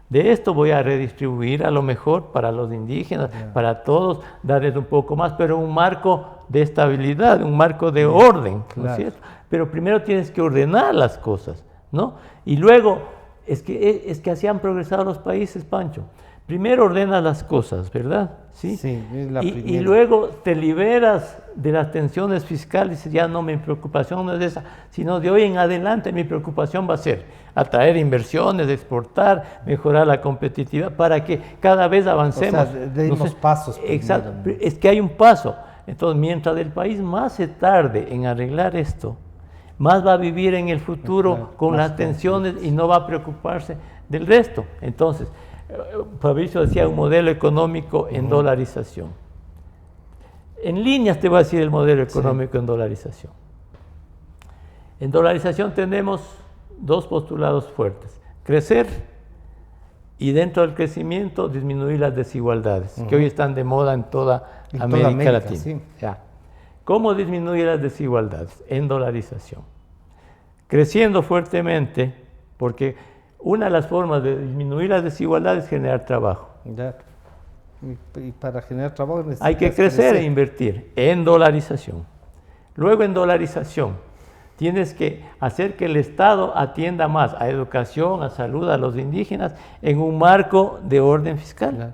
D: de esto voy a redistribuir a lo mejor para los indígenas, para todos, darles un poco más, pero un marco de estabilidad, un marco de orden, ¿no es cierto? Pero primero tienes que ordenar las cosas, ¿no? Y luego, es que así han progresado los países, Pancho. Primero ordenas las cosas, ¿verdad? Sí, es la primera. Y luego te liberas de las tensiones fiscales y ya no, mi preocupación no es esa, sino de hoy en adelante mi preocupación va a ser atraer inversiones, exportar, mejorar la competitividad para que cada vez avancemos.
B: O sea, demos pasos.
D: Exacto, es que hay un paso. Entonces, mientras el país más se tarde en arreglar esto, más va a vivir en el futuro con las tensiones y no va a preocuparse del resto. Entonces, Fabricio decía un modelo económico en dolarización. En líneas te voy a decir el modelo económico en dolarización. En dolarización tenemos 2 postulados fuertes. Crecer y dentro del crecimiento disminuir las desigualdades, que hoy están de moda en toda América Latina. Sí. ¿Cómo disminuir las desigualdades? En dolarización. Creciendo fuertemente, porque una de las formas de disminuir las desigualdades es generar trabajo.
B: Y para generar trabajo
D: hay que crecer e invertir en dolarización. Luego en dolarización, Tienes que hacer que el Estado atienda más a educación, a salud, a los indígenas, en un marco de orden fiscal.
B: Claro.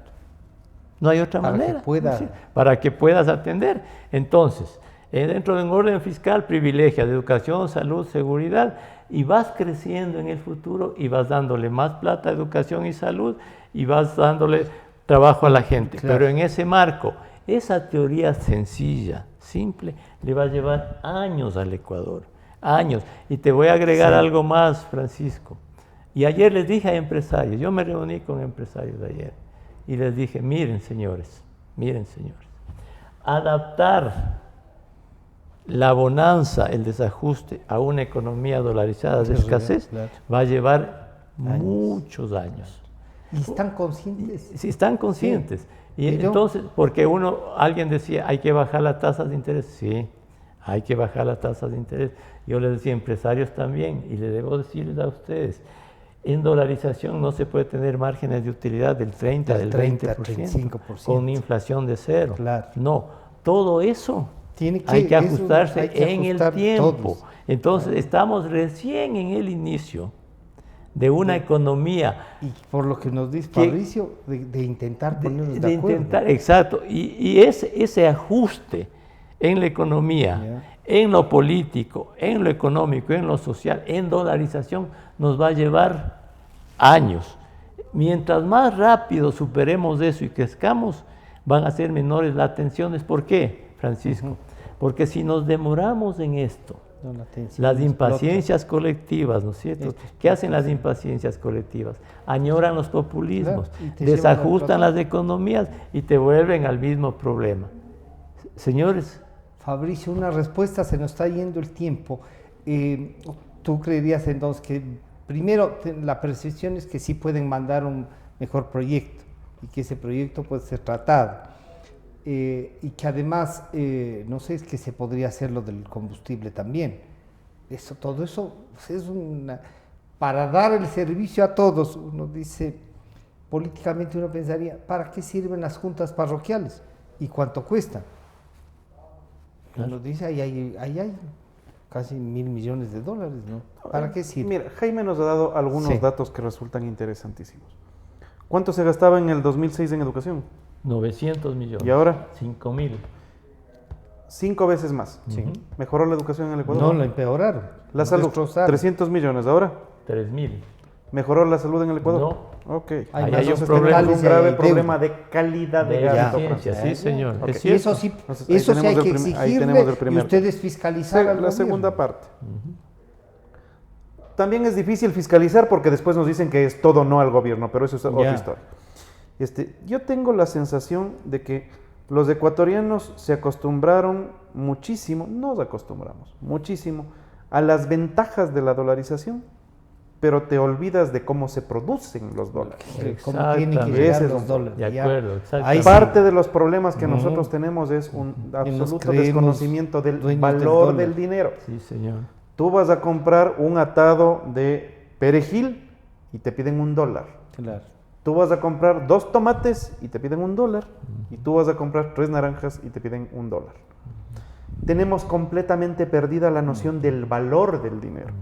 D: No hay otra
B: Para que
D: manera.
B: pueda-
D: ¿sí? Para que puedas atender. Entonces, dentro de un orden fiscal privilegia de educación, salud, seguridad, y vas creciendo en el futuro y vas dándole más plata a educación y salud y vas dándole trabajo a la gente.
B: Claro.
D: Pero en ese marco, esa teoría sencilla, simple, le va a llevar años al Ecuador, años. Y te voy a agregar algo más, Francisco. Y ayer les dije a empresarios, yo me reuní con empresarios de ayer, y les dije, miren señores, adaptar la bonanza, el desajuste a una economía dolarizada de escasez
B: claro.
D: va a llevar muchos años.
B: Y están conscientes.
D: Si están conscientes.
B: Sí.
D: Y
B: Pero-
D: entonces, porque alguien decía, hay que bajar las tasas de interés. Sí, hay que bajar las tasas de interés. Yo les decía, empresarios también, y les debo decirles a ustedes, en dolarización no se puede tener márgenes de utilidad del 30,
B: Del
D: del
B: 30,
D: 20%,
B: 35%.
D: con una inflación de cero.
B: Claro.
D: No, todo eso
B: Tiene que-
D: hay que
B: eso
D: ajustarse
B: hay que
D: en
B: ajustar
D: el tiempo.
B: todos.
D: Entonces, estamos recién en el inicio de una economía
B: Y por lo que nos dice
D: que-
B: Fabricio, de intentar ponernos de acuerdo.
D: intentar, exacto, y ese ajuste en la economía, en lo político, en lo económico, en lo social, en dolarización, nos va a llevar años. Mientras más rápido superemos eso y crezcamos, van a ser menores las tensiones. ¿Por qué, Francisco? Porque si nos demoramos en esto,
B: No, la tensión
D: las
B: explota.
D: impaciencias colectivas, ¿no es cierto?
B: Esto
D: ¿Qué hacen las impaciencias colectivas? Añoran los populismos,
B: Claro, y te llevan
D: desajustan
B: al
D: las economías y te vuelven al mismo problema. Señores,
B: Fabricio, una respuesta, se nos está yendo el tiempo. ¿Tú creerías entonces que primero la percepción es que sí pueden mandar un mejor proyecto y que ese proyecto puede ser tratado? Y que además, no sé, es que se podría hacer lo del combustible también. Todo eso pues, es para dar el servicio a todos. Uno dice, políticamente uno pensaría, ¿para qué sirven las juntas parroquiales? ¿Y cuánto cuestan?
D: Claro.
B: Uno dice, ahí hay casi $1.000 millones, ¿no? ¿Para qué sirve?
C: Mira, Jaime nos ha dado algunos
B: Sí.
C: datos que resultan interesantísimos. ¿Cuánto se gastaba en el 2006 en educación?
D: 900 millones.
C: ¿Y ahora?
D: 5.000.
C: 5 veces más.
B: Sí.
C: ¿Mejoró la educación en el Ecuador?
B: No, lo empeoraron.
C: La
B: lo
C: salud,
B: destrozaron.
C: 300 millones. ¿Ahora?
D: 3.000.
C: ¿Mejoró la salud en el Ecuador?
D: No.
C: Ok.
B: Hay
D: Ahí
B: más
D: hay un
C: Entonces
D: problema.
C: tenemos un
B: hospitales y
C: grave
B: hay
C: problema
B: deuda.
C: de calidad de
D: De
C: gasto.
D: eficiencia,
C: Francisco.
D: sí, señor.
C: Ok.
D: Es
B: Y
D: cierto.
B: eso sí,
C: Entonces, ahí
B: eso sí hay
C: tenemos
B: que
C: el ahí
B: exigirle
C: tenemos el
B: y
C: primer.
B: ustedes fiscalizar al
C: La
B: gobierno.
C: segunda parte. También es difícil fiscalizar porque después nos dicen que es todo no al gobierno, pero eso es otra
B: Ya.
C: historia. Yo tengo la sensación de que los ecuatorianos se acostumbraron muchísimo, nos acostumbramos muchísimo a las ventajas de la dolarización, pero te olvidas de cómo se producen los dólares.
B: ¿Cómo tienen que
D: Exactamente.
B: llegar
C: Ese es
B: los
C: un-
B: dólares?
D: De
B: Ya.
D: acuerdo,
B: Ahí
D: exactamente.
B: sí.
C: Parte de los problemas que
B: Ujú.
C: nosotros tenemos es un
B: nos
C: absoluto
B: creemos
C: desconocimiento del
B: dueños del
C: valor
B: dólar.
C: del dinero.
D: Sí, señor.
C: Tú vas a comprar un atado de perejil y te piden $1.
B: Claro.
C: Tú vas a comprar 2 tomates y te piden $1. Y tú vas a comprar 3 naranjas y te piden $1. Tenemos completamente perdida la noción del valor del dinero.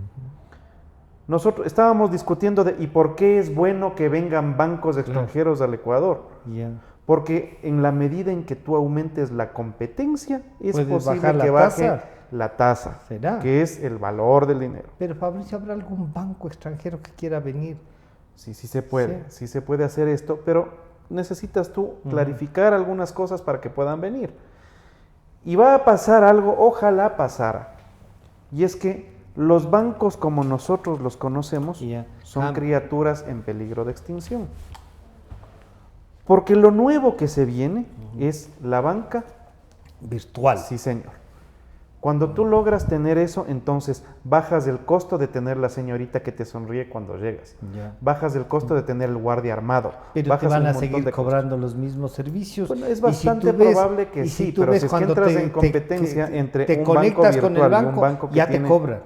C: Nosotros estábamos discutiendo de ¿y por qué es bueno que vengan bancos extranjeros al Ecuador?
B: Ya.
C: Porque en la medida en que tú aumentes la competencia, es
B: Puedes
C: posible
B: bajar la
C: que baje
B: tasa.
C: la tasa,
B: ¿Será?
C: que es el valor del dinero.
B: Pero Fabricio, ¿habrá algún banco extranjero que quiera venir?
C: Sí, sí se puede, sí se puede hacer esto, pero necesitas tú clarificar algunas cosas para que puedan venir. Y va a pasar algo, ojalá pasara, y es que los bancos como nosotros los conocemos
B: Ya.
C: son criaturas en peligro de extinción. Porque lo nuevo que se viene es la banca
B: Virtual.
C: Sí, señor. Cuando tú logras tener eso, entonces bajas el costo de tener la señorita que te sonríe cuando llegas.
B: Ya.
C: Bajas el costo de tener el guardia armado.
B: Pero te
C: bajas
B: van
C: un
B: a
C: montón
B: seguir
C: de costos.
B: cobrando los mismos servicios.
C: Bueno, es
B: Y
C: bastante
B: tú ves-
C: probable que
B: y
C: sí,
B: tú
C: pero
B: ves
C: si es que
B: cuando
C: entras en competencia entre
B: te
C: un banco
B: conectas con el
C: virtual y un
B: banco,
C: banco que
B: ya
C: tiene-
B: te cobran.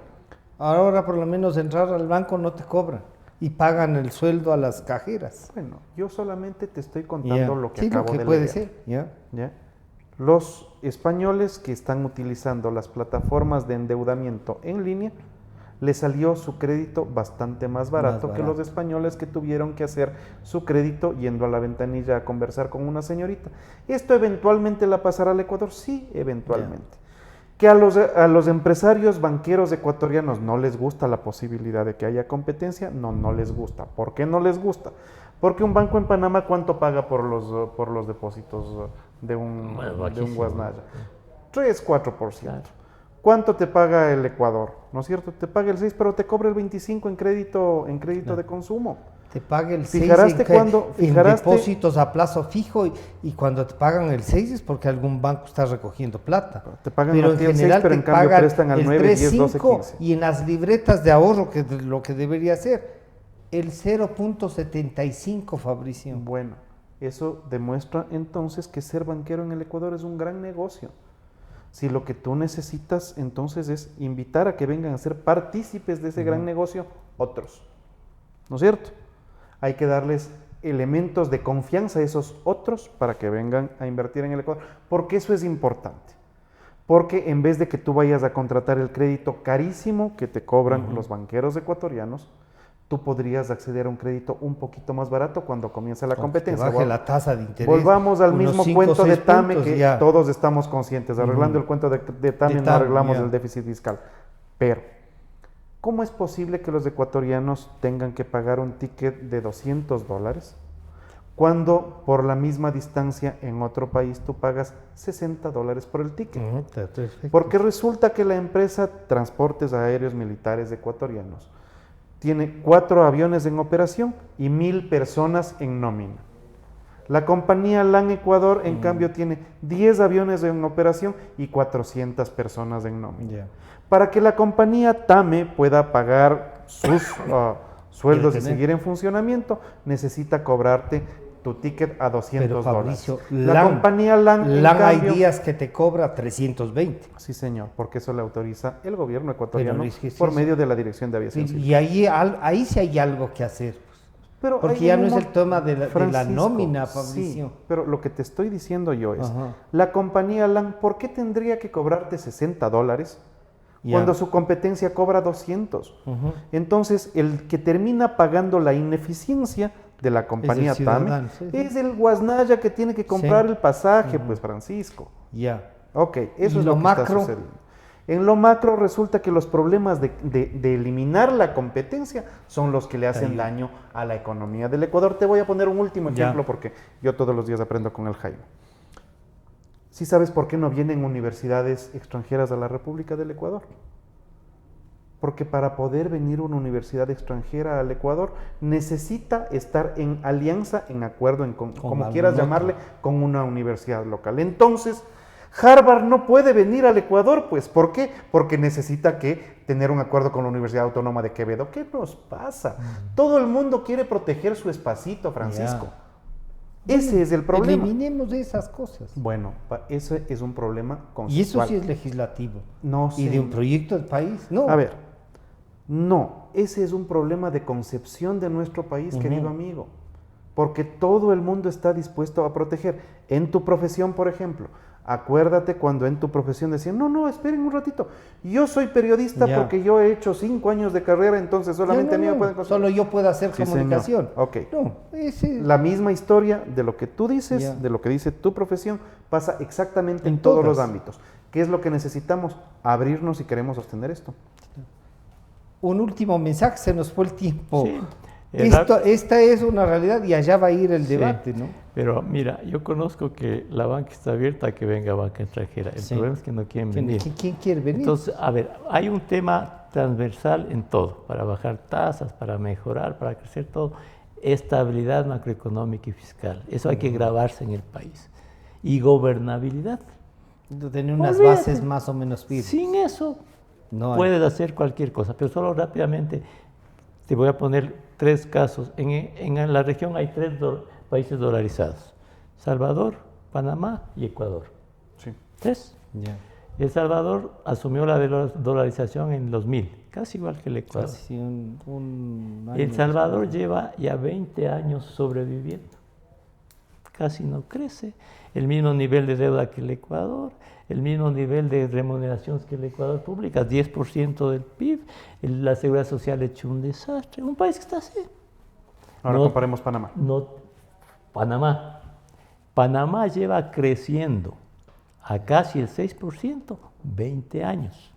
B: Ahora por lo menos entrar al banco no te cobran y pagan el sueldo a las cajeras.
C: Bueno, yo solamente te estoy contando
B: Ya.
C: lo que
B: Sí,
C: acabo
B: lo que
C: de
B: puede
C: leer.
B: ser. Ya.
C: ¿Ya? Los españoles que están utilizando las plataformas de endeudamiento en línea, les salió su crédito bastante más barato que los españoles que tuvieron que hacer su crédito yendo a la ventanilla a conversar con una señorita. ¿Esto eventualmente la pasará al Ecuador? Sí, eventualmente. Que a los empresarios banqueros ecuatorianos no les gusta la posibilidad de que haya competencia, no les gusta. ¿Por qué no les gusta? Porque un banco en Panamá, ¿cuánto paga por los depósitos de un Guasnaya? 3-4%. Claro. ¿Cuánto te paga el Ecuador? ¿No es cierto? Te paga el 6, pero te cobra el 25 en crédito de consumo.
B: Te paga el 6
C: en
B: depósitos a plazo fijo y cuando te pagan el 6 es porque algún banco está recogiendo plata.
C: Te pagan en general 6, pero en cambio prestan al 9, 10, 12, 15.
B: Y en las libretas de ahorro, que es lo que debería ser, el 0.75, Fabricio.
C: Bueno, eso demuestra entonces que ser banquero en el Ecuador es un gran negocio. Si lo que tú necesitas entonces es invitar a que vengan a ser partícipes de ese gran negocio otros, ¿no es cierto? Hay que darles elementos de confianza a esos otros para que vengan a invertir en el Ecuador, porque eso es importante. Porque en vez de que tú vayas a contratar el crédito carísimo que te cobran los banqueros ecuatorianos, tú podrías acceder a un crédito un poquito más barato cuando comience la competencia.
B: Baje la tasa de interés.
C: Volvamos al mismo cuento de TAME que ya todos estamos conscientes. Arreglando el cuento de TAME no arreglamos el déficit fiscal. Pero, ¿cómo es posible que los ecuatorianos tengan que pagar un ticket de $200 cuando por la misma distancia en otro país tú pagas $60 por el ticket? Porque resulta que la empresa Transportes Aéreos Militares Ecuatorianos tiene 4 aviones en operación y 1,000 personas en nómina. La compañía LAN Ecuador, en cambio, tiene 10 aviones en operación y 400 personas en nómina. Para que la compañía TAME pueda pagar sus sueldos y seguir en funcionamiento, necesita cobrarte tu ticket a $200.
B: Fabricio,
C: la compañía LAN en cambio,
B: hay días que te cobra 320.
C: Sí, señor, porque eso le autoriza el gobierno ecuatoriano por medio de la Dirección de Aviación Civil.
B: Y ahí sí hay algo que hacer. Pero porque ya no es el tema de la nómina, Fabricio.
C: Sí, pero lo que te estoy diciendo yo es, la compañía LAN, ¿por qué tendría que cobrarte $60 cuando su competencia cobra 200? Entonces, el que termina pagando la ineficiencia de la compañía TAME es el Guasnaya que tiene que comprar el pasaje, pues, Francisco. Ok, eso es lo que está sucediendo. En lo macro resulta que los problemas de eliminar la competencia son los que le hacen daño a la economía del Ecuador. Te voy a poner un último ejemplo porque yo todos los días aprendo con el Jaime. ¿Sí sabes por qué no vienen universidades extranjeras a la República del Ecuador? Porque para poder venir una universidad extranjera al Ecuador necesita estar en alianza, en acuerdo, como quieras llamarle, con una universidad local. Entonces, Harvard no puede venir al Ecuador, pues, ¿por qué? Porque necesita tener un acuerdo con la Universidad Autónoma de Quevedo. ¿Qué nos pasa? Todo el mundo quiere proteger su espacito, Francisco. Ese es el problema.
B: Eliminemos esas cosas.
C: Bueno, ese es un problema conceptual.
B: Y eso sí es legislativo.
C: No sé.
B: ¿Y de un proyecto del país? No.
C: A ver, no, ese es un problema de concepción de nuestro país, querido amigo. Porque todo el mundo está dispuesto a proteger. En tu profesión, por ejemplo, acuérdate cuando en tu profesión decían, no, esperen un ratito, yo soy periodista porque yo he hecho 5 años de carrera, entonces solamente a mí me pueden conseguir.
B: Solo yo puedo hacer comunicación.
C: Ok. La misma historia de lo que tú dices, de lo que dice tu profesión, pasa exactamente en todos los ámbitos. ¿Qué es lo que necesitamos? Abrirnos si queremos sostener esto.
B: Un último mensaje, se nos fue el tiempo. Sí. Esta es una realidad y allá va a ir el debate, ¿no?
D: Pero mira, yo conozco que la banca está abierta a que venga banca extranjera. El problema es que no quieren venir.
B: ¿Quién quiere venir?
D: Entonces, a ver, hay un tema transversal en todo, para bajar tasas, para mejorar, para crecer todo. Estabilidad macroeconómica y fiscal. Eso hay que grabarse en el país. Y gobernabilidad.
B: Tener unas bases más o menos firmes.
D: Sin eso puedes hacer cualquier cosa, pero solo rápidamente te voy a poner 3 casos. En la región hay 3 países dolarizados: Salvador, Panamá y Ecuador.
C: Sí.
D: 3. El Salvador asumió la dolarización en 2000, casi igual que el Ecuador.
B: Casi un año.
D: El Salvador lleva ya 20 años sobreviviendo. casi no crece, el mismo nivel de deuda que el Ecuador, el mismo nivel de remuneraciones que el Ecuador publica, 10% del PIB, la seguridad social ha hecho un desastre, un país que está así.
C: Ahora comparemos Panamá.
D: Panamá lleva creciendo a casi el 6%, 20 años.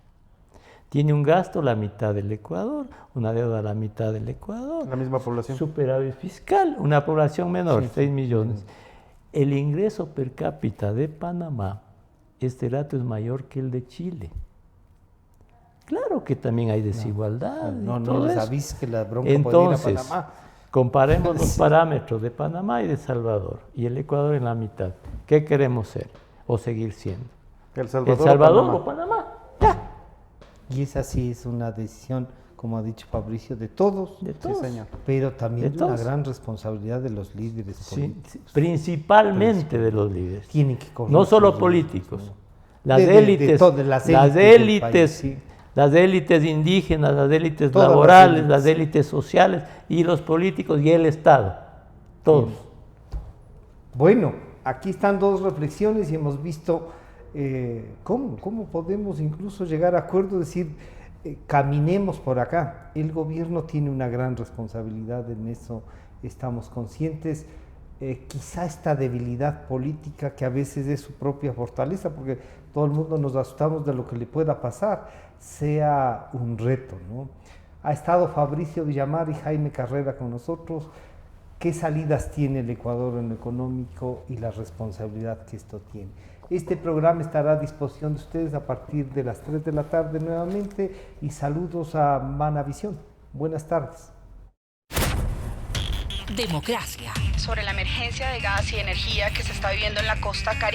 D: Tiene un gasto la mitad del Ecuador, una deuda la mitad del Ecuador.
C: La misma población.
D: Superávit fiscal, una población menor, 6 millones. El ingreso per cápita de Panamá, este dato es mayor que el de Chile. Claro que también hay desigualdad.
B: No les avises que la bronca
D: Entonces,
B: puede ir a Panamá.
D: comparemos los parámetros de Panamá y de Salvador, y el Ecuador en la mitad. ¿Qué queremos ser o seguir siendo?
C: El Salvador,
D: ¿El Salvador
C: o
D: o Panamá? Ya.
B: Y esa sí es una decisión, como ha dicho Fabricio, de todos.
D: De todos.
C: Sí, señor.
B: Pero también
D: De
B: de una
D: todos.
B: gran responsabilidad de los líderes
D: Sí,
B: políticos.
D: principalmente de los líderes.
B: Tienen que correr
D: No solo
B: sus
D: políticos.
B: riesgos, ¿no?
D: Las
B: De
D: élites,
B: las élites del país, sí.
D: las élites indígenas, las élites
B: Todas las
D: laborales,
B: élites.
D: las élites sociales y los políticos y el Estado. Todos.
B: Bueno, aquí están dos reflexiones y hemos visto cómo podemos incluso llegar a acuerdo, decir, caminemos por acá. El gobierno tiene una gran responsabilidad en eso, estamos conscientes. Quizá esta debilidad política que a veces es su propia fortaleza, porque todo el mundo nos asustamos de lo que le pueda pasar, sea un reto, ¿no? Ha estado Fabricio Villamar y Jaime Carrera con nosotros. ¿Qué salidas tiene el Ecuador en lo económico y la responsabilidad que esto tiene? Este programa estará a disposición de ustedes a partir de las 3 de la tarde nuevamente, y saludos a Manavisión. Buenas tardes.
A: Democracia.
E: Sobre la emergencia de gas y energía que se está viviendo en la costa caribe.